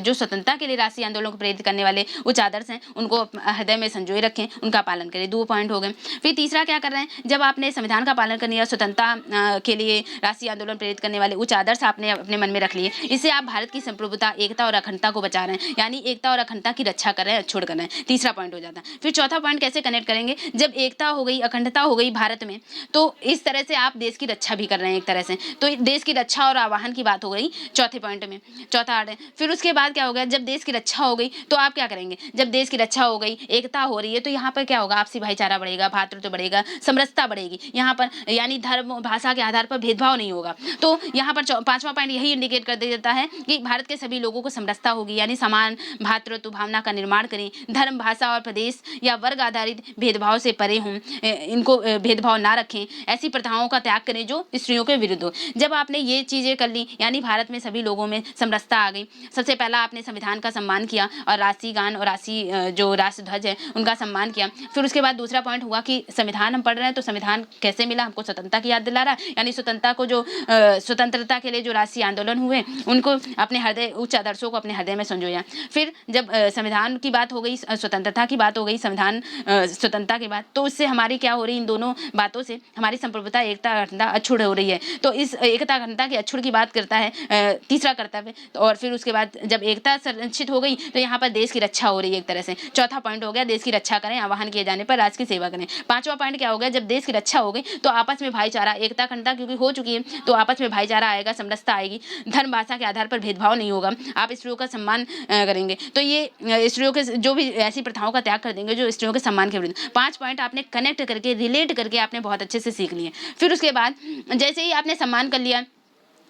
जो स्वतंत्रता के लिए राष्ट्रीय आंदोलन को प्रेरित करने वाले उच्च आदर्श हैं उनको हृदय में संजोए रखें, उनका पालन करें। 2 पॉइंट हो गए। फिर तीसरा क्या कर रहे हैं, जब आपने संविधान का पालन करने या स्वतंत्रता के लिए राष्ट्रीय आंदोलन प्रेरित करने वाले उच्च आदर्श आपने अपने मन में रख लिए, इससे आप भारत की संप्रभुता, एकता और अखंडता को बचा रहे हैं, यानी एकता और अखंडता की रक्षा कर रहे हैं, छोड़ कर रहे हैं। तीसरा पॉइंट हो जाता है। फिर चौथा पॉइंट कैसे कनेक्ट करेंगे, जब एकता हो गई, अखंडता हो गई भारत में, तो इस तरह से आप देश की रक्षा भी कर रहे हैं एक तरह से, तो देश की रक्षा और आवाहन की बात हो गई चौथे पॉइंट में, चौथा आर्ट है। फिर उसके बाद क्या हो गया, जब देश की रक्षा हो गई तो आप क्या करेंगे, जब देश की रक्षा हो गई, एकता हो रही है, तो यहाँ पर क्या होगा, आपसी भाईचारा बढ़ेगा, भातृत्व बढ़ेगा, समरसता बढ़ेगी, यहाँ पर यानी धर्म भाषा के आधार पर भेदभाव नहीं होगा। तो यहाँ पर 5वां पॉइंट यही इंडिकेट कर देता है कि भारत के सभी लोगों को समरसता होगी, यानी समान भातृत्व भावना का निर्माण करें, धर्म, भाषा और प्रदेश या वर्ग आधारित भेदभाव से परे हों, इनको भेदभाव ना रखें, ऐसी प्रथाओं का त्याग करें जो स्त्रियों के विरुद्ध हो। जब आपने ये चीज़ें कर ली, यानी भारत में सभी लोगों में समरसता आ गई, सबसे पहला आपने संविधान का सम्मान किया और राष्ट्रीय गान और राष्ट्रीय जो राष्ट्रध्वज है उनका सम्मान किया। फिर उसके बाद दूसरा पॉइंट हुआ कि संविधान हम पढ़ रहे हैं तो संविधान कैसे मिला, हमको स्वतंत्रता की याद दिला रहा है, यानी स्वतंत्रता को जो स्वतंत्रता के लिए जो राष्ट्रीय आंदोलन हुए उनको अपने हृदय, उच्च आदर्शों को अपने हृदय में संजोया। फिर जब संविधान की बात हो गई, स्वतंत्रता की बात हो गई, संविधान स्वतंत्रता के बाद, तो उससे हमारी क्या हो रही, इन दोनों बातों से हमारी संप्रभुता, एकता, अखंडता अक्षुण्ण हो रही है। तो इस एकता, अखंडता के अक्षुण्ण की बात करता है तीसरा कर्तव्य। तो और फिर उसके बाद जब एकता संरक्षित हो गई तो यहाँ पर देश की रक्षा हो रही है एक तरह से। चौथा पॉइंट हो गया, देश की रक्षा करें, आह्वान किए जाने पर राष्ट्र की सेवा करें। 5वां पॉइंट क्या हो गया, जब देश की रक्षा हो गई तो आपस में भाईचारा, एकता, अखंडता क्योंकि हो चुकी है तो आपस में भाईचारा आएगा, समरसता आएगी, धर्म भाषा के आधार पर भेदभाव नहीं होगा, आप स्त्रियों का सम्मान करेंगे। तो ये स्त्रियों के जो भी ऐसी प्रथाओं का त्याग कर देंगे जो स्त्रियों के सम्मान के विरुद्ध। 5 पॉइंट आपने कनेक्ट करके, रिलेट करके आपने बहुत अच्छे से सीख लिए। फिर उसके बाद जैसे ही आपने सम्मान कर लिया,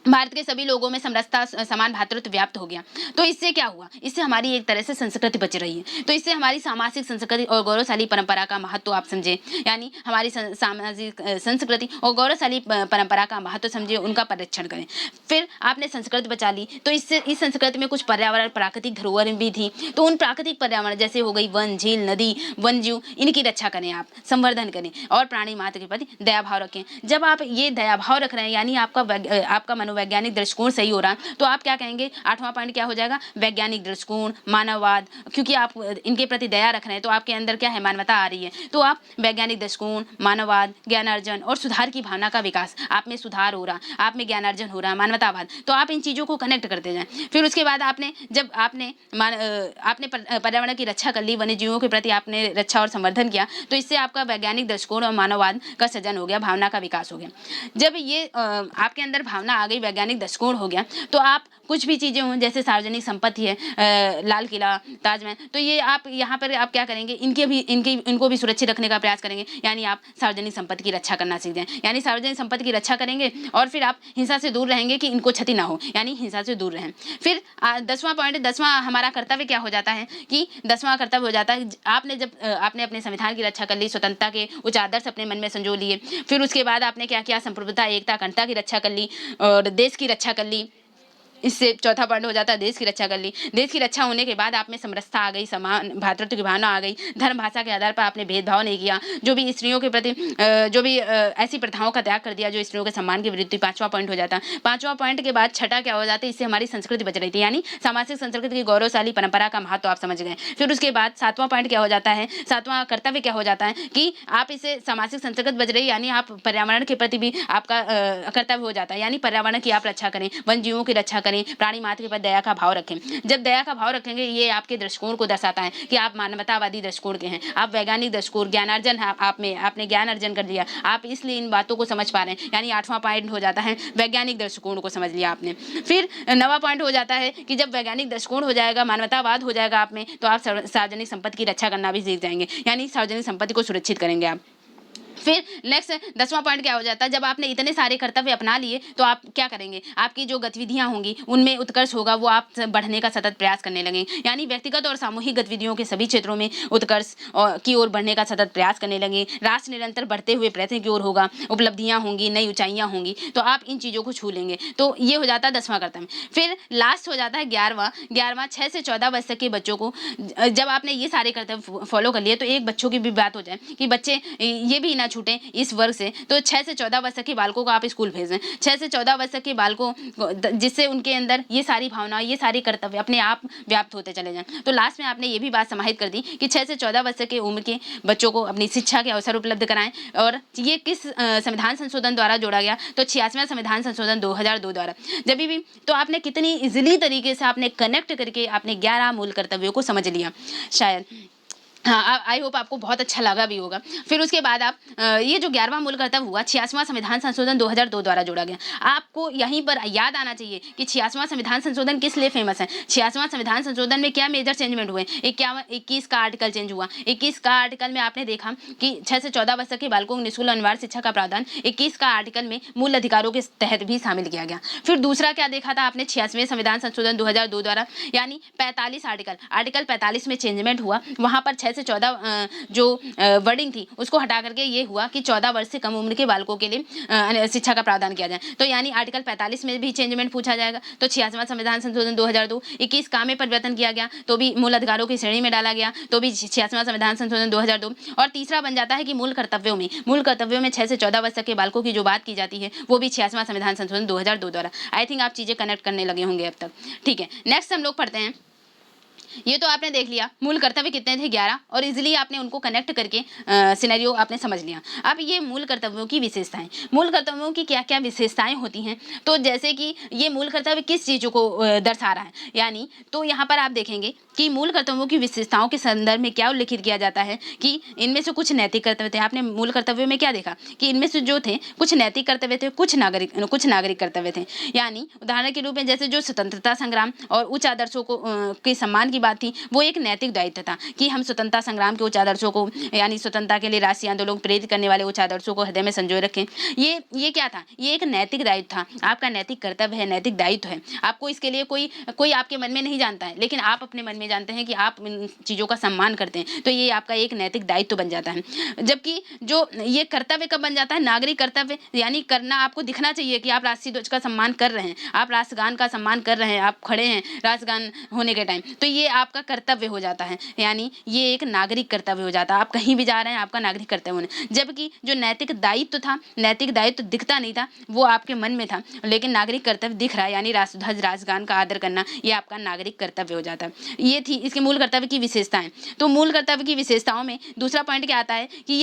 भारत के सभी लोगों में समरसता, समान भ्रातृत्व व्याप्त हो गया। तो इससे क्या हुआ? इससे हमारी एक तरह से संस्कृति बच रही है। तो इससे हमारी सामाजिक संस्कृति और गौरवशाली परंपरा का महत्व आप समझें, यानी हमारी सामाजिक संस्कृति और गौरवशाली परंपरा का महत्व समझिए, उनका परिरक्षण करें। फिर आपने संस्कृति बचा ली, तो इससे इस संस्कृति में कुछ पर्यावरण, प्राकृतिक धरोहर भी थी, तो उन प्राकृतिक पर्यावरण जैसे हो गई वन, झील, नदी, वन्यजीव, इनकी रक्षा करें, आप संवर्धन करें और प्राणी मात्र के प्रति दया भाव रखें। जब आप ये दया भाव रख रहे हैं, यानी आपका मनोवैज्ञानिक दृष्टिकोण सही हो रहा है, तो आप क्या कहेंगे? 8वां पॉइंट क्या हो जाएगा? वैज्ञानिक दृष्टिकोण, मानववाद। क्योंकि आप इनके प्रति दया रख रहे हैं, तो आपके अंदर क्या है? मानवता आ रही है। तो आप वैज्ञानिक दृष्टिकोण, मानववाद, ज्ञानार्जन और सुधार की भावना का विकास, आप में सुधार हो रहा, आप में ज्ञानार्जन हो रहा, मानवतावाद, तो आप इन चीज़ों को कनेक्ट करते जाएं। फिर उसके बाद आपने पर्यावरण की रक्षा कर ली, वन्य जीवों के प्रति आपने रक्षा और संवर्धन किया, तो इससे आपका वैज्ञानिक दृष्टिकोण और मानववाद का सृजन हो गया, भावना का विकास हो गया। जब ये आपके अंदर भावना आ गई, वैज्ञानिक दृष्टिकोण हो गया, तो आप कुछ भी चीज़ें हों, जैसे सार्वजनिक संपत्ति है, लाल किला, ताजमहल, तो ये आप यहाँ पर आप क्या करेंगे? इनको भी सुरक्षित रखने का प्रयास करेंगे, यानी आप सार्वजनिक संपत्ति की रक्षा करना सीख जाएं, यानी सार्वजनिक संपत्ति की रक्षा करेंगे और फिर आप हिंसा से दूर रहेंगे कि इनको क्षति ना हो, यानी हिंसा से दूर रहें। फिर 10वां पॉइंट, 10वां हमारा कर्तव्य क्या हो जाता है कि 10वां कर्तव्य हो जाता है, आपने अपने संविधान की रक्षा कर ली, स्वतंत्रता के उच्च आदर्श अपने मन में संजो लिए। फिर उसके बाद आपने क्या किया? संप्रभुता, एकता, अखंडता की रक्षा कर ली और देश की रक्षा कर ली। इससे चौथा पॉइंट हो जाता है देश की रक्षा कर ली। देश की रक्षा होने के बाद आप में समरसता आ गई, समान भ्रातृत्व की भावना आ गई, धर्म भाषा के आधार पर आपने भेदभाव नहीं किया, जो भी स्त्रियों के प्रति ऐसी प्रथाओं का त्याग कर दिया जो स्त्रियों के सम्मान के विरुद्ध थी। 5वां पॉइंट हो जाता है। 5वां पॉइंट के बाद छठा क्या हो जाता है? इससे हमारी संस्कृति बच रही थी, यानी सामाजिक संस्कृति की गौरवशाली परंपरा का महत्व आप समझ गए। फिर उसके बाद 7वां पॉइंट क्या हो जाता है? 7वां कर्तव्य क्या हो जाता है कि आप इसे सामाजिक संस्कृति बच रही, यानी आप पर्यावरण के प्रति भी आपका कर्तव्य हो जाता है, यानी पर्यावरण की आप रक्षा करें, वन जीवों की रक्षा करें, प्राणी मात्र के प्रति दया का भाव रखें। जब दया का भाव रखेंगे, ये आपके दृष्टिकोण को दर्शाता है कि आप मानवतावादी दृष्टिकोण के हैं, आप वैज्ञानिक दृष्टिकोण, ज्ञानार्जन आपने ज्ञान अर्जन कर लिया, आप इसलिए इन बातों को समझ पा रहे हैं, यानी 8वां पॉइंट हो जाता है वैज्ञानिक दृष्टिकोण को समझ लिया आपने। फिर 9वां पॉइंट हो जाता है कि जब वैज्ञानिक दृष्टिकोण हो जाएगा, मानवतावाद हो जाएगा आप में, तो आप सार्वजनिक संपत्ति की रक्षा करना भी सीख जाएंगे, यानी सार्वजनिक संपत्ति को सुरक्षित करेंगे आप। फिर नेक्स्ट 10वां पॉइंट क्या हो जाता है? जब आपने इतने सारे कर्तव्य अपना लिए, तो आप क्या करेंगे? आपकी जो गतिविधियां होंगी उनमें उत्कर्ष होगा, वो आप बढ़ने का सतत प्रयास करने लगेंगे, यानी व्यक्तिगत और सामूहिक गतिविधियों के सभी क्षेत्रों में उत्कर्ष की ओर बढ़ने का सतत प्रयास करने लगे। राष्ट्र निरंतर बढ़ते हुए प्रयत्न की ओर होगा, उपलब्धियां होंगी, नई ऊंचाइयां होंगी, तो आप इन चीज़ों को छू लेंगे। तो ये हो जाता है 10वां कर्तव्य। फिर लास्ट हो जाता है 11वां 6 से 14 वर्ष तक के बच्चों को, जब आपने ये सारे कर्तव्य फॉलो कर लिए, तो एक बच्चों की भी बात हो जाए कि बच्चे ये भी ना छूटें इस वर्ग से, तो 6 से 14 वर्ष तक के बालकों को आप स्कूल भेजें। 6 से 14 वर्ष तक के बालकों जिससे उनके अंदर ये सारी भावना, ये सारी कर्तव्य अपने आप व्याप्त होते चले जाएं। तो लास्ट में आपने ये भी बात समाहित कर दी कि 6 से 14 वर्ष के उम्र के बच्चों को अपनी शिक्षा के अवसर उपलब्ध कराएं। और ये किस संविधान संशोधन द्वारा जोड़ा गया? तो 86वां संविधान संशोधन 2002 द्वारा। जब भी तो आपने कितनी इजीली तरीके से आपने कनेक्ट करके आपने 11 मूल कर्तव्यों को समझ लिया शायद। हाँ, आई होप आपको बहुत अच्छा लगा भी होगा। फिर उसके बाद आप ये जो 11वां मूल कर्तव्य हुआ, 86वां संविधान संशोधन 2002 द्वारा जोड़ा गया। आपको यहीं पर याद आना चाहिए कि 86वां संविधान संशोधन किस लिए फेमस है। 86वां संविधान संशोधन में क्या मेजर चेंजमेंट हुए? 21 का आर्टिकल चेंज हुआ। 21 का आर्टिकल में आपने देखा कि 6 से 14 वर्ष के बालकों को निःशुल्क अनिवार्य शिक्षा का प्रावधान 21 का आर्टिकल में मूल अधिकारों के तहत भी शामिल किया गया। फिर दूसरा क्या देखा था आपने 86वें संविधान संशोधन 2002 द्वारा, यानी 45 आर्टिकल 45 में चेंजमेंट हुआ। वहाँ पर 6 से 14 जो वर्डिंग थी उसको हटा करके ये हुआ कि 14 वर्ष से कम उम्र के बालकों के लिए शिक्षा का प्रावधान किया जाए। तो यानी आर्टिकल 45 में भी चेंजमेंट पूछा जाएगा। तो 86वां संविधान संशोधन 2002, 21 का में परिवर्तन किया गया तो भी मूल अधिकारों की श्रेणी में डाला गया, तो भी 86वां संविधान संशोधन 2002। और तीसरा बन जाता है कि मूल कर्तव्यों में 6 से 14 वर्ष के बालकों की जो बात की जाती है वो भी 86वां संविधान संशोधन 2002 द्वारा। आई थिंक आप चीज़ें कनेक्ट करने लगे होंगे अब तक। ठीक है, नेक्स्ट हम लोग पढ़ते हैं। ये तो आपने देख लिया मूल कर्तव्य कितने थे 11, और इजीली आपने उनको कनेक्ट करके सिनेरियो आपने समझ लिया। अब ये मूल कर्तव्यों की विशेषताएं, मूल कर्तव्यों की क्या क्या विशेषताएं होती हैं, तो जैसे कि ये मूल कर्तव्य किस चीज़ों को दर्शा रहा है, यानी तो यहाँ पर आप देखेंगे कि मूल कर्तव्यों की विशेषताओं के संदर्भ में क्या उल्लिखित किया जाता है कि इनमें से कुछ नैतिक कर्तव्य थे। आपने मूल कर्तव्यों में क्या देखा कि इनमें से जो थे कुछ नैतिक कर्तव्य थे, कुछ नागरिक कर्तव्य थे। यानी उदाहरण के रूप में जैसे जो स्वतंत्रता संग्राम और उच्च आदर्शों को के सम्मान की की बात थी वो एक नैतिक दायित्व था कि हम स्वतंत्रता संग्राम के उच्च आदर्शों को, यानी स्वतंत्रता के लिए राष्ट्रीय आंदोलन को प्रेरित करने वाले उच्च आदर्शों को हृदय में संजोए रखें। ये क्या था? ये एक नैतिक दायित्व था, आपका नैतिक कर्तव्य है, नैतिक दायित्व है। आपको इसके लिए कोई आपके मन में नहीं जानता है, लेकिन आप अपने मन में जानते हैं कि आप इन चीज़ों का सम्मान करते हैं, तो ये आपका एक नैतिक दायित्व बन जाता है। जबकि जो ये कर्तव्य कब बन जाता है? नागरिक कर्तव्य, यानी करना, आपको दिखना चाहिए कि आप राष्ट्रीय ध्वज का सम्मान कर रहे हैं, आप राष्ट्रगान का सम्मान कर रहे हैं, आप खड़े हैं राष्ट्रगान होने के टाइम, तो ये आपका कर्तव्य हो जाता है, यानी ये एक नागरिक कर्तव्य हो जाता है। आप कहीं भी जा रहे हैं, आपका नागरिक कर्तव्य होने। जबकि जो नैतिक दायित्व था, नैतिक दायित्व दिखता नहीं था, वो आपके मन में था, लेकिन नागरिक कर्तव्य दिख रहा है, यानी राष्ट्रध्वज राष्ट्रगान का आदर करना, ये आपका नागरिक कर्तव्य हो जाता है। ये थी इसके मूल कर्तव्य की विशेषताएं। तो मूल कर्तव्य की विशेषताओं में दूसरा पॉइंट क्या आता है कि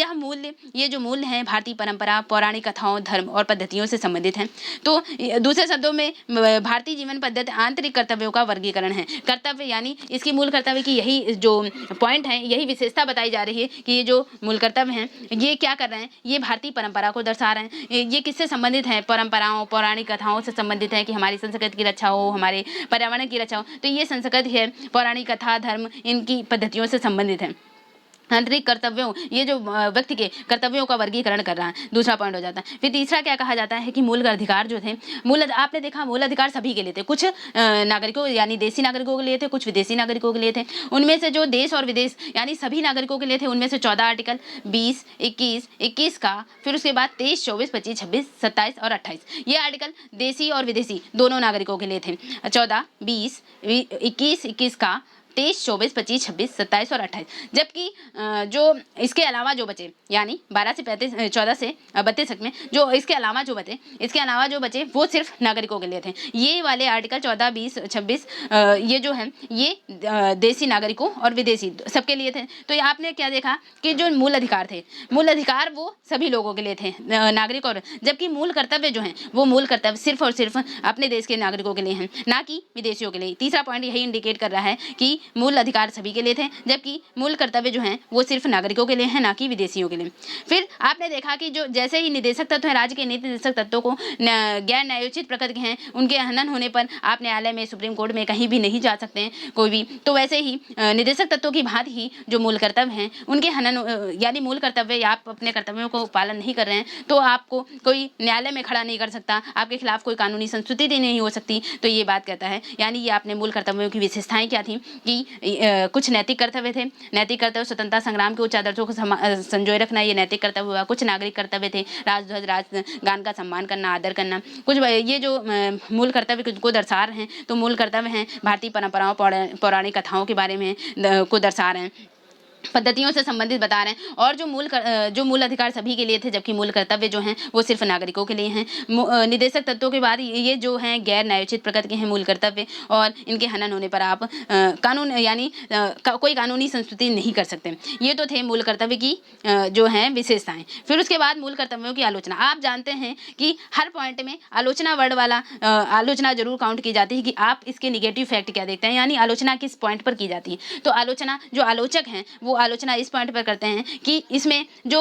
ये जो मूल्य हैं भारतीय परंपरा, पौराणिक कथाओं, धर्म और पद्धतियों से संबंधित हैं। तो दूसरे शब्दों में भारतीय जीवन पद्धति आंतरिक कर्तव्यों का वर्गीकरण है। कर्तव्य यानी इसकी मूल कर्तव्य की यही जो पॉइंट है, यही विशेषता बताई जा रही है कि ये जो मूल कर्तव्य हैं ये क्या कर रहे हैं? ये भारतीय परंपरा को दर्शा रहे हैं। ये किससे संबंधित है? परंपराओं, पौराणिक कथाओं से संबंधित है कि हमारी संस्कृति की रक्षा हो, हमारे पर्यावरण की रक्षा हो। तो ये संस्कृति है, पौराणिक कथा, धर्म, इनकी पद्धतियों से संबंधित है। आंतरिक कर्तव्यों, ये जो व्यक्ति के कर्तव्यों का वर्गीकरण कर रहा है, दूसरा पॉइंट हो जाता है। फिर तीसरा क्या कहा जाता है कि मूल अधिकार जो थे, आपने देखा मूल अधिकार सभी के लिए थे, कुछ नागरिकों यानी देसी नागरिकों के लिए थे, कुछ विदेशी नागरिकों के लिए थे। उनमें से जो देश और विदेश यानी सभी नागरिकों के लिए थे, उनमें से 14 आर्टिकल 20, 21 का, फिर उसके बाद 23, 24, 25, 26, 27 और 28 ये आर्टिकल देसी और विदेशी दोनों नागरिकों के लिए थे। 14, 20, 21 का, 23, 24, 25, 26, 27 और 28। जबकि जो इसके अलावा जो बचे, यानी 12 से 35, 14 से 32 तक में जो इसके अलावा जो बचे वो सिर्फ नागरिकों के लिए थे। ये वाले आर्टिकल 14, 20, 26 ये जो है ये देसी नागरिकों और विदेशी सबके लिए थे। तो ये आपने क्या देखा कि जो मूल अधिकार थे, मूल अधिकार वो सभी लोगों के लिए थे, नागरिक और, जबकि मूल कर्तव्य जो हैं वो मूल कर्तव्य सिर्फ और सिर्फ अपने देश के नागरिकों के लिए हैं, ना कि विदेशियों के लिए। तीसरा पॉइंट यही इंडिकेट कर रहा है कि मूल अधिकार सभी के लिए थे, जबकि मूल कर्तव्य जो हैं वो सिर्फ नागरिकों के लिए हैं, ना कि विदेशियों के लिए। फिर आपने देखा कि जो जैसे ही निदेशक तत्व हैं, राज्य के नीति निर्देशक तत्वों को गैर न्यायोचित प्रकृति के हैं, उनके हनन होने पर आप न्यायालय में, सुप्रीम कोर्ट में कहीं भी नहीं जा सकते हैं कोई भी। तो वैसे ही निदेशक तत्वों की भांति ही जो मूल कर्तव्य हैं उनके हनन यानी मूल कर्तव्य, आप अपने कर्तव्यों को पालन नहीं कर रहे हैं तो आपको कोई न्यायालय में खड़ा नहीं कर सकता, आपके खिलाफ कोई कानूनी संस्तुति नहीं हो सकती। तो ये बात कहता है, यानी ये आपने मूल कर्तव्यों की विशेषताएं क्या थी कि कुछ नैतिक कर्तव्य थे। नैतिक कर्तव्य स्वतंत्रता संग्राम के उच्च आदर्शों को संजोए रखना, ये नैतिक कर्तव्य हुआ। कुछ नागरिक कर्तव्य थे, राष्ट्रध्वज राष्ट्रगान का सम्मान करना, आदर करना। कुछ ये जो मूल कर्तव्य को दर्शा रहे हैं, तो मूल कर्तव्य हैं भारतीय परंपराओं, पौराणिक कथाओं के बारे में को दर्शा रहे हैं, पद्धतियों से संबंधित बता रहे हैं। और जो मूल अधिकार सभी के लिए थे, जबकि मूल कर्तव्य जो हैं वो सिर्फ नागरिकों के लिए हैं। निदेशक तत्वों के बाद ये जो हैं गैर न्यायोचित प्रकृति के हैं मूल कर्तव्य, और इनके हनन होने पर आप कानून यानी कोई कानूनी संस्तुति नहीं कर सकते। ये तो थे मूल कर्तव्य की जो हैं विशेषताएं। फिर उसके बाद मूल कर्तव्यों की आलोचना। आप जानते हैं कि हर पॉइंट में आलोचना वर्ड वाला आलोचना जरूर काउंट की जाती है कि आप इसके निगेटिव फैक्ट क्या देखते हैं, यानी आलोचना किस पॉइंट पर की जाती है। तो आलोचना, जो आलोचक हैं वो आलोचना इस पॉइंट पर करते हैं कि इसमें जो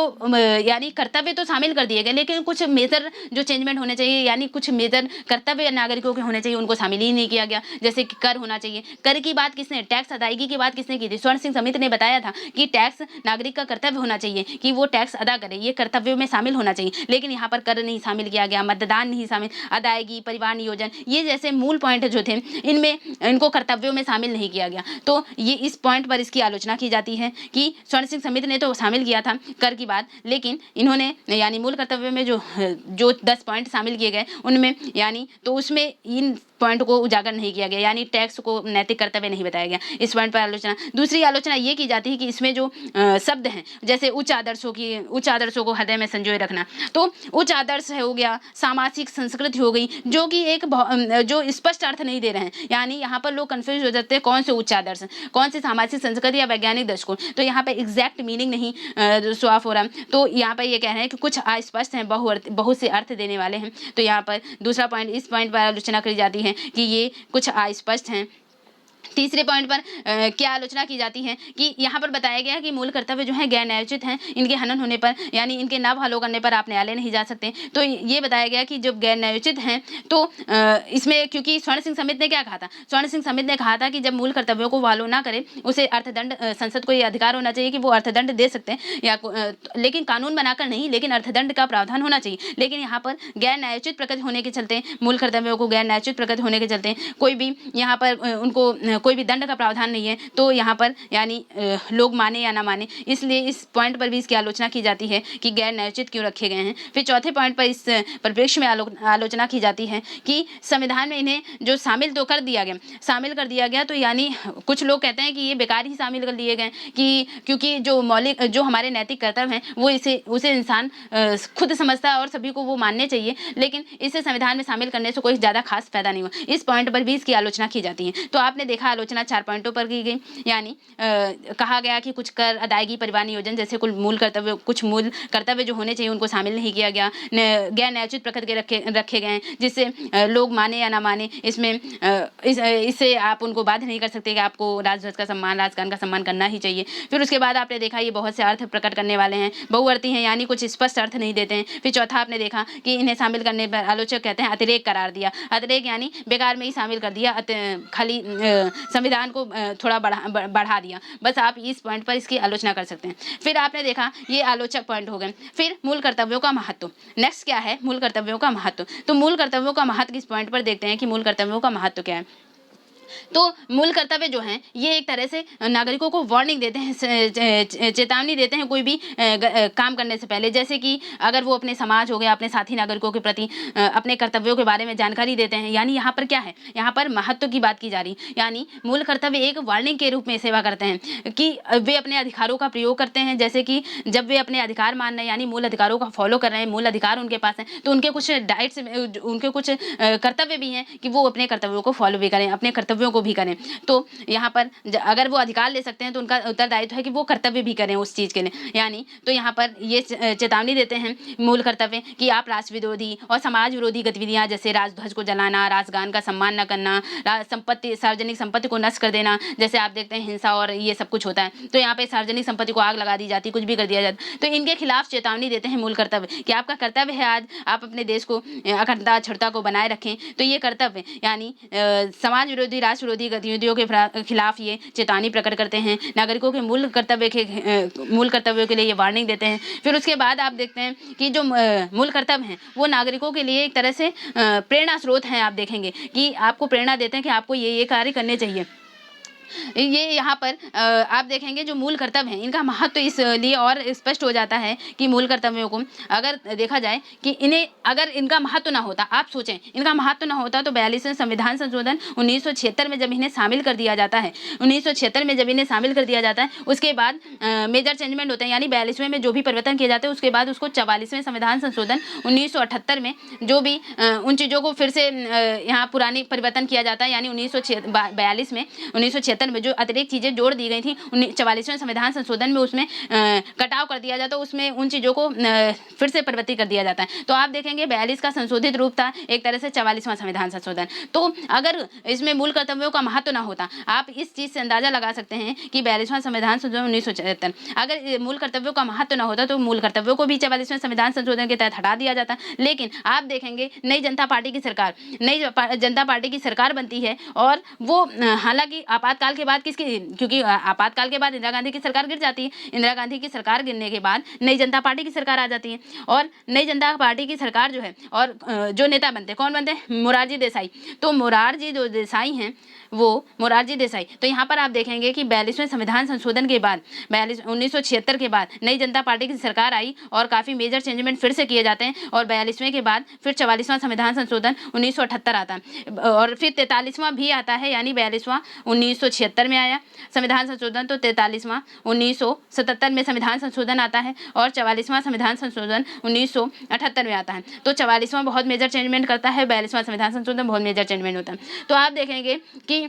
यानी कर्तव्य तो शामिल कर दिए गए, लेकिन कुछ मेजर जो चेंजमेंट होने चाहिए, यानी कुछ मेजर कर्तव्य नागरिकों के होने चाहिए, उनको शामिल ही नहीं किया गया। जैसे कि कर होना चाहिए, कर की बात किसने, टैक्स अदायगी की बात किसने की थी? स्वर्ण सिंह समिति ने बताया था कि टैक्स नागरिक का कर्तव्य होना चाहिए कि वो टैक्स अदा करे, ये कर्तव्यों में शामिल होना चाहिए। लेकिन यहाँ पर कर नहीं शामिल किया गया, मतदान नहीं शामिल, अदायगी, परिवार नियोजन, ये जैसे मूल पॉइंट जो थे इनको कर्तव्यों में शामिल नहीं किया गया। तो ये इस पॉइंट पर इसकी आलोचना की जाती है कि स्वर्ण सिंह समिति ने तो शामिल किया था कर की बात, लेकिन इन्होंने यानी मूल कर्तव्य में जो 10 पॉइंट शामिल किए गए उनमें यानी तो उसमें इन पॉइंट को उजागर नहीं किया गया, यानी टैक्स को नैतिक कर्तव्य नहीं बताया गया। इस पॉइंट पर आलोचना। दूसरी आलोचना ये की जाती है कि इसमें जो शब्द हैं, जैसे उच्च आदर्शों को हृदय में संजोए रखना, तो उच्च आदर्श हो गया, सामाजिक संस्कृति हो गई, जो कि एक जो स्पष्ट अर्थ नहीं दे रहे हैं। यानी यहाँ पर लोग कंफ्यूज हो जाते हैं कौन से उच्च आदर्श, कौन से सामाजिक संस्कृति या वैज्ञानिक दृष्टिकोण, तो यहाँ पर एग्जैक्ट मीनिंग नहीं साफ हो रहा। तो यहाँ पर ये कह रहे हैं कि कुछ अस्पष्ट हैं, बहुत से अर्थ देने वाले हैं। तो यहाँ पर दूसरा पॉइंट, इस पॉइंट पर आलोचना करी जाती है कि ये कुछ अस्पष्ट हैं, तीसरे पॉइंट पर क्या आलोचना की जाती है कि यहाँ पर बताया गया है कि मूल कर्तव्य जो है गैर न्यायोचित हैं, इनके हनन होने पर यानी इनके न फॉलो करने पर आप न्यायालय नहीं जा सकते। तो ये बताया गया कि जब गैर न्यायोचित हैं तो इसमें क्योंकि स्वर्ण सिंह समिति ने क्या कहा था, स्वर्ण सिंह समिति ने कहा था कि जब मूल कर्तव्यों को फॉलो ना करे उसे अर्थदंड, संसद को ये अधिकार होना चाहिए कि वो अर्थदंड दे सकते हैं या लेकिन कानून बनाकर नहीं, लेकिन अर्थदंड का प्रावधान होना चाहिए। लेकिन यहाँ पर गैर न्यायोचित प्रकृति होने के चलते, मूल कर्तव्यों को गैर न्यायोचित प्रकृति होने के चलते कोई भी यहाँ पर उनको कोई भी दंड का प्रावधान नहीं है। तो यहाँ पर यानी लोग माने या ना माने, इसलिए इस पॉइंट पर भी इसकी आलोचना की जाती है कि गैर न्यायोचित क्यों रखे गए हैं। फिर चौथे पॉइंट पर इस परिप्रेक्ष्य में आलोचना की जाती है कि संविधान में इन्हें जो शामिल तो कर दिया गया, तो यानी कुछ लोग कहते हैं कि ये बेकार ही शामिल कर दिए गए कि क्योंकि जो हमारे नैतिक कर्तव्य हैं वो उसे इंसान खुद समझता है और सभी को वो मानने चाहिए, लेकिन इसे संविधान में शामिल करने से कोई ज़्यादा खास फायदा नहीं हुआ। इस पॉइंट पर भी इसकी आलोचना की जाती है। तो आपने देखा आलोचना 4 पॉइंटों पर की गई, यानी कहा गया कि कुछ कर अदायगी, परिवार नियोजन जैसे कुछ मूल कर्तव्य जो होने चाहिए उनको शामिल नहीं किया गया, गैर न्यायोचित प्रकृति के रखे गए हैं जिससे लोग माने या ना माने, इससे आप उनको बाध्य नहीं कर सकते कि आपको राजध्वज का सम्मान, राजगान का सम्मान करना ही चाहिए। फिर उसके बाद आपने देखा ये बहुत से अर्थ प्रकट करने वाले हैं, बहुअर्थी हैं, यानी कुछ स्पष्ट अर्थ नहीं देते हैं। फिर चौथा आपने देखा कि इन्हें शामिल करने पर आलोचक कहते हैं अतिरेक करार दिया, अतिरेक यानी बेकार में ही शामिल कर दिया, खाली संविधान को थोड़ा बढ़ा दिया। बस आप इस पॉइंट पर इसकी आलोचना कर सकते हैं। फिर आपने देखा ये आलोचक पॉइंट हो गए। फिर मूल कर्तव्यों का महत्व, नेक्स्ट क्या है, मूल कर्तव्यों का महत्व। तो मूल कर्तव्यों का महत्व किस पॉइंट पर देखते हैं कि मूल कर्तव्यों का महत्व क्या है। तो मूल कर्तव्य जो हैं ये एक तरह से नागरिकों को वार्निंग देते हैं, चेतावनी देते हैं कोई भी काम करने से पहले, जैसे कि अगर वो अपने समाज हो गया, अपने साथी नागरिकों के प्रति अपने कर्तव्यों के बारे में जानकारी देते हैं। यानी यहाँ पर क्या है, यहाँ पर महत्व की बात की जा रही, यानी मूल कर्तव्य एक वार्निंग के रूप में सेवा करते हैं कि वे अपने अधिकारों का प्रयोग करते हैं। जैसे कि जब वे अपने अधिकार मान रहे हैं यानी मूल अधिकारों का फॉलो कर रहे हैं, मूल अधिकार उनके पास हैं, तो उनके कुछ डाइट्स, उनके कुछ कर्तव्य भी हैं कि वो अपने कर्तव्यों को फॉलो भी करें, अपने कर्तव्यों को भी करें। तो यहाँ पर अगर वो अधिकार ले सकते हैं तो उनका उत्तरदायित्व है कि वो कर्तव्य भी करें उस चीज़ के लिए। यानी तो यहाँ पर ये चेतावनी देते हैं मूल कर्तव्य कि आप राष्ट्र विरोधी और समाज विरोधी गतिविधियाँ जैसे राजध्वज को जलाना, राजगान का सम्मान न करना, सार्वजनिक संपत्ति को नष्ट कर देना, जैसे आप देखते हैं हिंसा और ये सब कुछ होता है, तो यहाँ पे सार्वजनिक संपत्ति को आग लगा दी जाती, कुछ भी कर दिया जाता, तो इनके खिलाफ चेतावनी देते हैं मूल कर्तव्य कि आपका कर्तव्य है आज आप अपने देश को अखंडता अक्षरता को बनाए रखें। तो ये कर्तव्य यानी समाज विरोधी, राष्ट्र विरोधी गतिविधियों के खिलाफ ये चेतावनी प्रकट करते हैं, नागरिकों के मूल कर्तव्यों के लिए ये वार्निंग देते हैं। फिर उसके बाद आप देखते हैं कि जो मूल कर्तव्य हैं वो नागरिकों के लिए एक तरह से प्रेरणा स्रोत हैं। आप देखेंगे कि आपको प्रेरणा देते हैं कि आपको ये कार्य करने चाहिए। ये यहाँ पर आप देखेंगे जो मूल कर्तव्य हैं इनका महत्व इसलिए और स्पष्ट हो जाता है कि मूल कर्तव्यों को अगर देखा जाए कि इन्हें अगर इनका महत्व ना होता, आप सोचें इनका महत्व ना होता तो 42वें संविधान संशोधन 1976 में जब इन्हें शामिल कर दिया जाता है, 1976 में जब इन्हें शामिल कर दिया जाता है उसके बाद मेजर चेंजमेंट होते हैं, यानी 42वें में जो भी परिवर्तन किए जाते हैं उसके बाद उसको 44वें संविधान संशोधन 1978 में जो भी उन चीज़ों को फिर से यहाँ पुरानी परिवर्तन किया जाता है, यानी 1942 में 1976 में जो अतिरिक्त चीज़ें जोड़ दी गई थी 44वें संविधान संशोधन में उसमें कटाव कर दिया जाता है, उसमें उन चीज़ों को फिर से परिवर्तित कर दिया जाता है। तो आप देखेंगे 42 का संशोधित रूप था एक तरह से 44वां संविधान संशोधन। तो अगर इसमें मूल कर्तव्यों का महत्व ना होता, आप इस चीज़ से अंदाजा लगा सकते हैं कि 42वां संविधान संशोधन 1976 अगर मूल कर्तव्यों का महत्व ना होता तो मूल कर्तव्यों को भी 44वें संविधान संशोधन के तहत हटा दिया जाता। लेकिन आप देखेंगे नई जनता पार्टी की सरकार बनती है और वो हालांकि आपातकाल के बाद क्योंकि आपातकाल के बाद इंदिरा गांधी की सरकार गिर जाती है, इंदिरा गांधी की सरकार गिरने के बाद नई जनता पार्टी की सरकार आ जाती है और नई जनता पार्टी की सरकार जो है और जो नेता बनते कौन बनते हैं, मोरारजी देसाई। तो मोरारजी जो देसाई हैं वो मोरारजी देसाई, तो यहाँ पर आप देखेंगे कि 42वें संविधान संशोधन के बाद 1976 के बाद नई जनता पार्टी की सरकार आई और काफ़ी मेजर चेंजमेंट फिर से किए जाते हैं और 42वें के बाद फिर 44वां संविधान संशोधन 1978 आता है और फिर 43वां भी आता है, यानी 42वां 1976 में आया संविधान संशोधन, तो 43वां 1977 में संविधान संशोधन आता है और 44वां संविधान संशोधन 1978 में आता है। तो 44वां बहुत मेजर चेंजमेंट करता है, 42वां संविधान संशोधन बहुत मेजर चेंजमेंट होता है। तो आप देखेंगे कि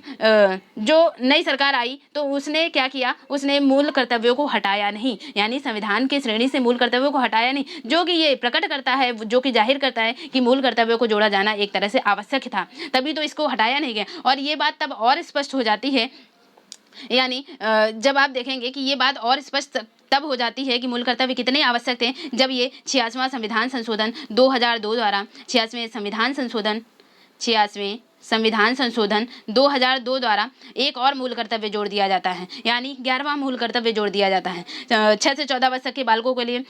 जो नई सरकार आई तो उसने क्या किया, उसने मूल कर्तव्यों को हटाया नहीं, यानी संविधान की श्रेणी से मूल कर्तव्यों को हटाया नहीं, जो कि ये प्रकट करता है, जो कि जाहिर करता है कि मूल कर्तव्यों को जोड़ा जाना एक तरह से आवश्यक था, तभी तो इसको हटाया नहीं गया। और ये बात तब और स्पष्ट हो जाती है, यानी जब आप देखेंगे कि ये बात और स्पष्ट तब हो जाती है कि मूल कर्तव्य कितने आवश्यक थे, जब ये 86वां संविधान संशोधन 2002 द्वारा 86वें संविधान संशोधन 2002 द्वारा एक और मूल कर्तव्य जोड़ दिया जाता है, यानी 11वां मूल कर्तव्य जोड़ दिया जाता है, 6 से 14 वर्ष तक के बालकों के लिए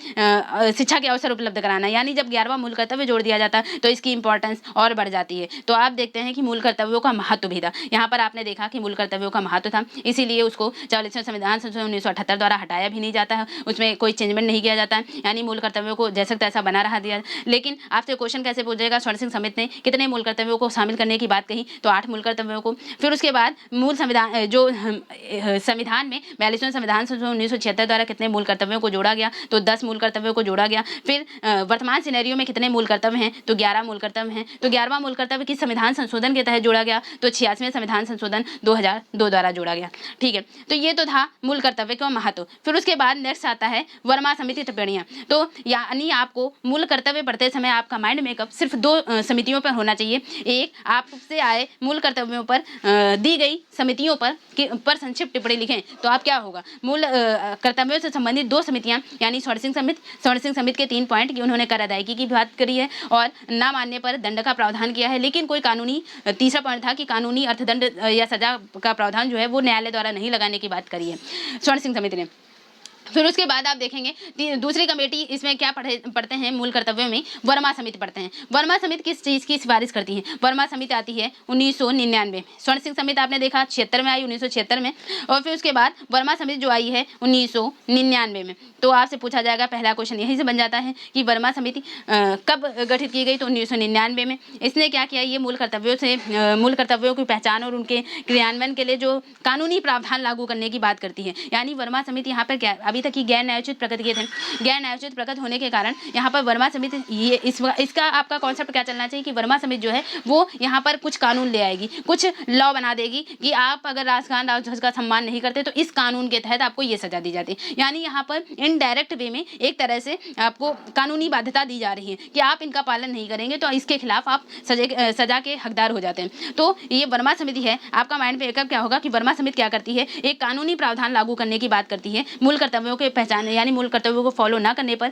शिक्षा के अवसर उपलब्ध कराना। यानी जब 11वां मूल कर्तव्य जोड़ दिया जाता है तो इसकी इंपॉर्टेंस और बढ़ जाती है। तो आप देखते हैं कि मूल कर्तव्यों का महत्व भी था, यहाँ पर आपने देखा कि मूल कर्तव्यों का महत्व था, इसीलिए उसको 44वें संविधान संशोधन 1978 द्वारा हटाया भी नहीं जाता है, उसमें कोई चेंजमेंट नहीं किया जाता है, यानी मूल कर्तव्यों को जैसा तैसा बना रहा दिया। लेकिन आपसे क्वेश्चन कैसे पूछेगा, स्वर्ण सिंह समिति ने कितने मूल कर्तव्यों को शामिल करने की बात कही, तो 8 मूल कर्तव्यों को। फिर उसके बाद मूल संविधान जो संविधान में 42वें संविधान संशोधन 1976 द्वारा कितने मूल कर्तव्यों को जोड़ा गया, तो 10 मूल कर्तव्यों को जोड़ा गया। फिर वर्तमान सिनेरियो में कितने मूल कर्तव्य हैं, तो 11 मूल कर्तव्य हैं। तो 11वां मूल कर्तव्य किस संविधान संशोधन के तहत जोड़ा गया, तो 86वें संविधान संशोधन 2002 द्वारा जोड़ा गया। ठीक है, तो ये तो था मूल कर्तव्य का महत्व। फिर उसके बाद नेक्स्ट आता है वर्मा समिति टिप्पणियां। तो यानी आपको मूल कर्तव्य पढ़ते समय आपका माइंड मेकअप सिर्फ 2 समितियों पर होना चाहिए। एक, आपसे आए मूल कर्तव्यों पर दी गई समितियों पर संक्षिप्त टिप्पणी लिखें, तो आप क्या होगा, मूल कर्तव्यों से संबंधित 2 समितियां, यानी स्वर्ण सिंह समिति के 3 पॉइंट कि उन्होंने कर अदायगी की बात करी है और ना मानने पर दंड का प्रावधान किया है, लेकिन कोई कानूनी तीसरा पॉइंट था कि कानूनी अर्थदंड या सजा का प्रावधान जो है वो न्यायालय द्वारा नहीं लगाने की बात करी है स्वर्ण सिंह समिति ने। फिर उसके बाद आप देखेंगे दूसरी कमेटी इसमें क्या पढ़ते हैं मूल कर्तव्यों में, वर्मा समिति पढ़ते हैं। वर्मा समिति किस चीज़ की सिफारिश करती है, वर्मा समिति आती है 1999 में। स्वर्ण सिंह समिति आपने देखा 76 में आई, 1976 में। और फिर उसके बाद वर्मा समिति जो आई है 1999 में। तो आपसे पूछा जाएगा, पहला क्वेश्चन यहीं से बन जाता है कि वर्मा समिति कब गठित की गई, तो 1999 में। इसने क्या किया, ये मूल कर्तव्यों की पहचान और उनके क्रियान्वयन के लिए जो कानूनी प्रावधान लागू करने की बात करती है। यानी वर्मा समिति यहाँ पर क्या, अभी तक की गैर न्यायोचित प्रकट किए थे, गैर न्यायोचित प्रकट होने के कारण यहाँ पर वर्मा समिति, ये इसका आपका कॉन्सेप्ट क्या चलना चाहिए कि वर्मा समिति जो है वो यहाँ पर कुछ कानून ले आएगी, कुछ लॉ बना देगी कि आप अगर राष्ट्रगान राष्ट्रध्वज का सम्मान नहीं करते तो इस कानून के तहत आपको ये सजा दी जाती है। यानी यहाँ पर इनडायरेक्ट वे में एक तरह से आपको कानूनी बाध्यता दी जा रही है कि आप इनका पालन नहीं करेंगे तो इसके खिलाफ आप सजा के हकदार हो जाते हैं। तो ये वर्मा समिति है, आपका माइंड पे क्या होगा कि वर्मा समिति क्या करती है, एक कानूनी प्रावधान लागू करने की बात करती है, मूल कर्तव्यों के पहचान यानी मूल कर्तव्यों को फॉलो ना करने पर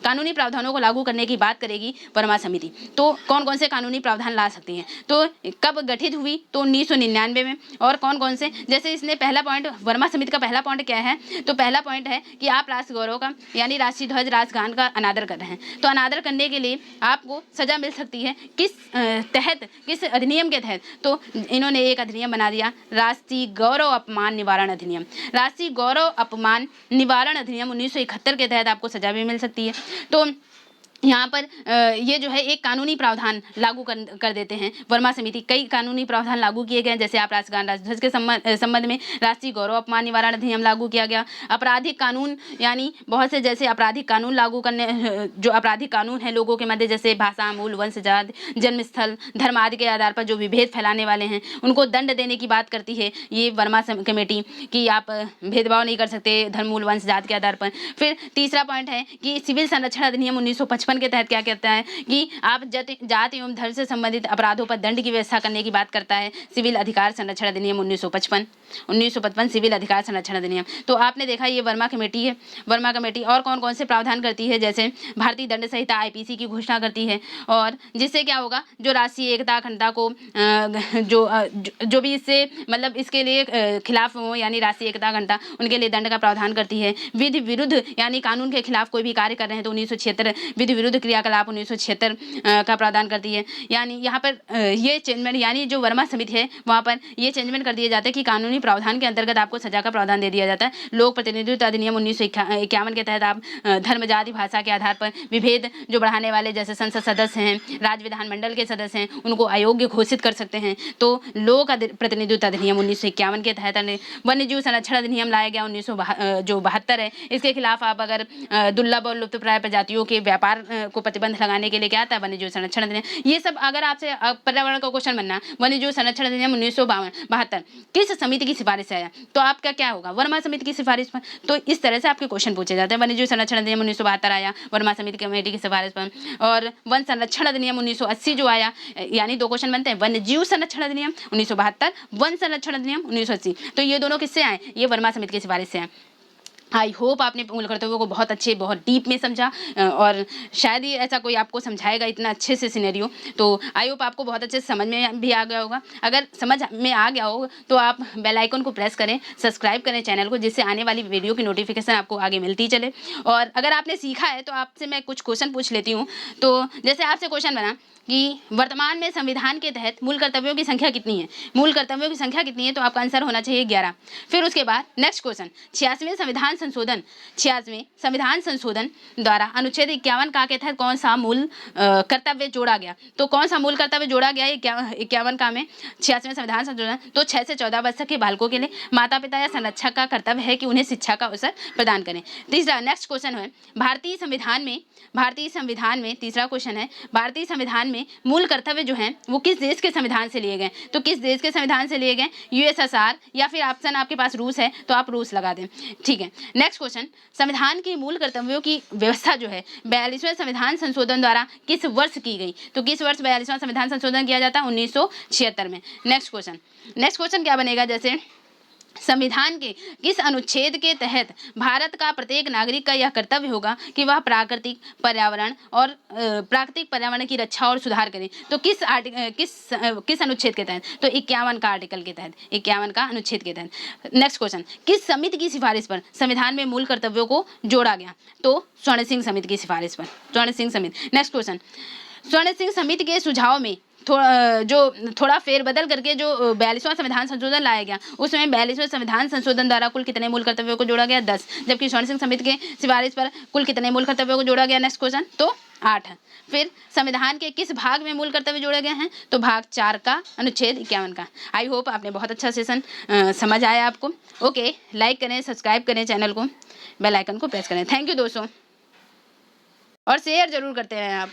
कानूनी प्रावधानों को लागू करने की बात करेगी वर्मा समिति। तो कौन कौन से कानूनी प्रावधान ला सकती हैं, तो कब गठित हुई, तो 1999 में। और कौन कौन से, जैसे इसने पहला पॉइंट, वर्मा समिति का पहला पॉइंट क्या है, तो पहला पॉइंट है कि आप राष्ट्र गौरव का यानी राष्ट्रीय ध्वज राष्ट्रगान का अनादर कर रहे हैं, तो अनादर करने के लिए आपको सजा मिल सकती है, किस अधिनियम के तहत, तो इन्होंने एक अधिनियम बना दिया, राष्ट्रीय गौरव अपमान निवारण अधिनियम। राष्ट्रीय गौरव अपमान निवारण अधिनियम 1971 के तहत आपको सजा भी मिल सकती है। तो यहाँ पर ये जो है एक कानूनी प्रावधान लागू कर देते हैं वर्मा समिति। कई कानूनी प्रावधान लागू किए गए, जैसे आप राष्ट्रगान राष्ट्रध्वज के संबंध में राष्ट्रीय गौरव अपमान निवारण अधिनियम लागू किया गया। आपराधिक कानून, यानी बहुत से जैसे आपराधिक कानून लागू करने, जो आपराधिक कानून है लोगों के मध्य, जैसे भाषा, मूल, वंश, जाति, जन्मस्थल, धर्म आदि के आधार पर जो विभेद फैलाने वाले हैं उनको दंड देने की बात करती है ये वर्मा कमेटी कि आप भेदभाव नहीं कर सकते धर्म, मूल, वंश, जाति के आधार पर। फिर तीसरा पॉइंट है कि सिविल संरक्षण अधिनियम 1955 के तहत क्या कहता है कि आप जाति एवं धर्म से संबंधित अपराधों पर दंड की व्यवस्था करने की बात करता है सिविल अधिकार संरक्षण अधिनियम 1955 सिविल अधिकार संरक्षण अधिनियम। तो आपने देखा ये वर्मा कमेटी है। वर्मा कमेटी और कौन कौन से प्रावधान करती है, जैसे भारतीय दंड संहिता आईपीसी की घोषणा करती है, और जिससे क्या होगा, जो राष्ट्रीय एकता अखंडता को जो भी इससे मतलब इसके लिए खिलाफ हो, यानी राष्ट्रीय एकता अखंडता, उनके लिए दंड का प्रावधान करती है। विधि विरुद्ध यानी कानून के खिलाफ कोई भी कार्य कर रहे हैं तो 1976 विधि विरुद्ध क्रियाकलाप 1976 का प्रावधान करती है। यानी यहाँ पर ये चेंजमेंट, यानी जो वर्मा समिति है वहाँ पर ये चेंजमेंट कर दिए जाते हैं कि कानूनी प्रावधान के अंतर्गत आपको सजा का प्रावधान दे दिया जाता है। लोक प्रतिनिधित्व अधिनियम 1951 के तहत आप धर्म, जाति, भाषा के आधार पर विभेद जो बढ़ाने वाले जैसे संसद सदस्य हैं, राज्य विधानमंडल के सदस्य हैं, उनको अयोग्य घोषित कर सकते हैं। तो लोक प्रतिनिधित्व अधिनियम 1951 के तहत वन्य जीव संरक्षण अधिनियम लाया गया 1972 है। इसके खिलाफ आप अगर दुर्लभ और लुप्तप्राय प्रजातियों के व्यापार को प्रतिबंध लगाने के लिए क्या आता है, वन्य जीव संरक्षण अधिनियम। ये सब अगर आपसे पर्यावरण का क्वेश्चन बनना, वन्य जीव संरक्षण अधिनियम 1972 किस समिति की सिफारिश से आया, तो आपका क्या होगा, वर्मा समिति की सिफारिश पर। तो इस तरह से आपके क्वेश्चन पूछे जाते हैं। वन्य जीव संरक्षण अधिनियम 1972 आया वर्मा समिति कमेटी की सिफारिश पर। और वन संरक्षण अधिनियम 1980 जो आया, यानी दो क्वेश्चन बनते हैं, वन्य जीव संरक्षण अधिनियम 1972, वन संरक्षण अधिनियम 1980। तो ये दोनों किससे आए, ये वर्मा समिति की सिफारिश से आए। आई होप आपने मूल कर्तव्यों को बहुत अच्छे, बहुत डीप में समझा, और शायद ही ऐसा कोई आपको समझाएगा इतना अच्छे से सिनेरियो। तो आई होप आपको बहुत अच्छे से समझ में भी आ गया होगा। अगर समझ में आ गया हो तो आप बेल आइकन को प्रेस करें, सब्सक्राइब करें चैनल को, जिससे आने वाली वीडियो की नोटिफिकेशन आपको आगे मिलती चले। और अगर आपने सीखा है तो आपसे मैं कुछ क्वेश्चन पूछ लेती हूँ। तो जैसे आपसे क्वेश्चन बना कि वर्तमान में संविधान के तहत मूल कर्तव्यों की संख्या कितनी है, मूल कर्तव्यों की संख्या कितनी है, तो आपका आंसर होना चाहिए 11। फिर उसके बाद नेक्स्ट क्वेश्चन, 86वें संविधान संशोधन द्वारा अनुच्छेद 51 का के तहत कौन सा मूल कर्तव्य जोड़ा गया। तो कौन सा मूल कर्तव्य जोड़ा गया 51 का में 86वें संविधान संशोधन, तो 6 से 14 वर्ष तक के बालकों के लिए माता पिता या संरक्षक का कर्तव्य है कि उन्हें शिक्षा का अवसर प्रदान करें। तीसरा नेक्स्ट क्वेश्चन है, भारतीय संविधान में तीसरा क्वेश्चन है, भारतीय संविधान में मूल कर्तव्य जो हैं वो किस देश के संविधान से लिए गए। तो किस देश के संविधान से लिए गए, यूएसएसआर, या फिर ऑप्शन आपके पास रूस है तो आप रूस लगा दें। ठीक है, नेक्स्ट क्वेश्चन, संविधान के मूल कर्तव्यों की व्यवस्था जो है 42वें संविधान संशोधन द्वारा किस वर्ष की गई। तो किस वर्ष 42वां संविधान संशोधन किया जाता है, 1976 में। नेक्स्ट क्वेश्चन क्या बनेगा, जैसे संविधान के किस अनुच्छेद के तहत भारत का प्रत्येक नागरिक का यह कर्तव्य होगा कि वह प्राकृतिक पर्यावरण की रक्षा और सुधार करें। तो किस अनुच्छेद के तहत, तो 51 का आर्टिकल के तहत, 51 का अनुच्छेद के तहत। नेक्स्ट क्वेश्चन, किस समिति की सिफारिश पर संविधान में मूल कर्तव्यों को जोड़ा गया। तो स्वर्ण सिंह समिति की सिफारिश पर, स्वर्ण सिंह समिति। नेक्स्ट क्वेश्चन, स्वर्ण सिंह समिति के सुझाव में थोड़ा फेरबदल करके जो 42वां संविधान संशोधन लाया गया, उसमें 42वें संविधान संशोधन द्वारा कुल कितने मूल कर्तव्यों को जोड़ा गया, 10। जबकि स्वर्ण सिंह समिति के सिफारिश पर कुल कितने मूल कर्तव्यों को जोड़ा गया, नेक्स्ट क्वेश्चन, तो 8। फिर संविधान के किस भाग में मूल कर्तव्य जोड़े गए हैं, तो भाग 4 का अनुच्छेद 51 का। आई होप आपने बहुत अच्छा सेशन समझ आया आपको। ओके, लाइक करें, सब्सक्राइब करें चैनल को, बेल आइकन को प्रेस करें। थैंक यू दोस्तों, और शेयर जरूर करते हैं आप।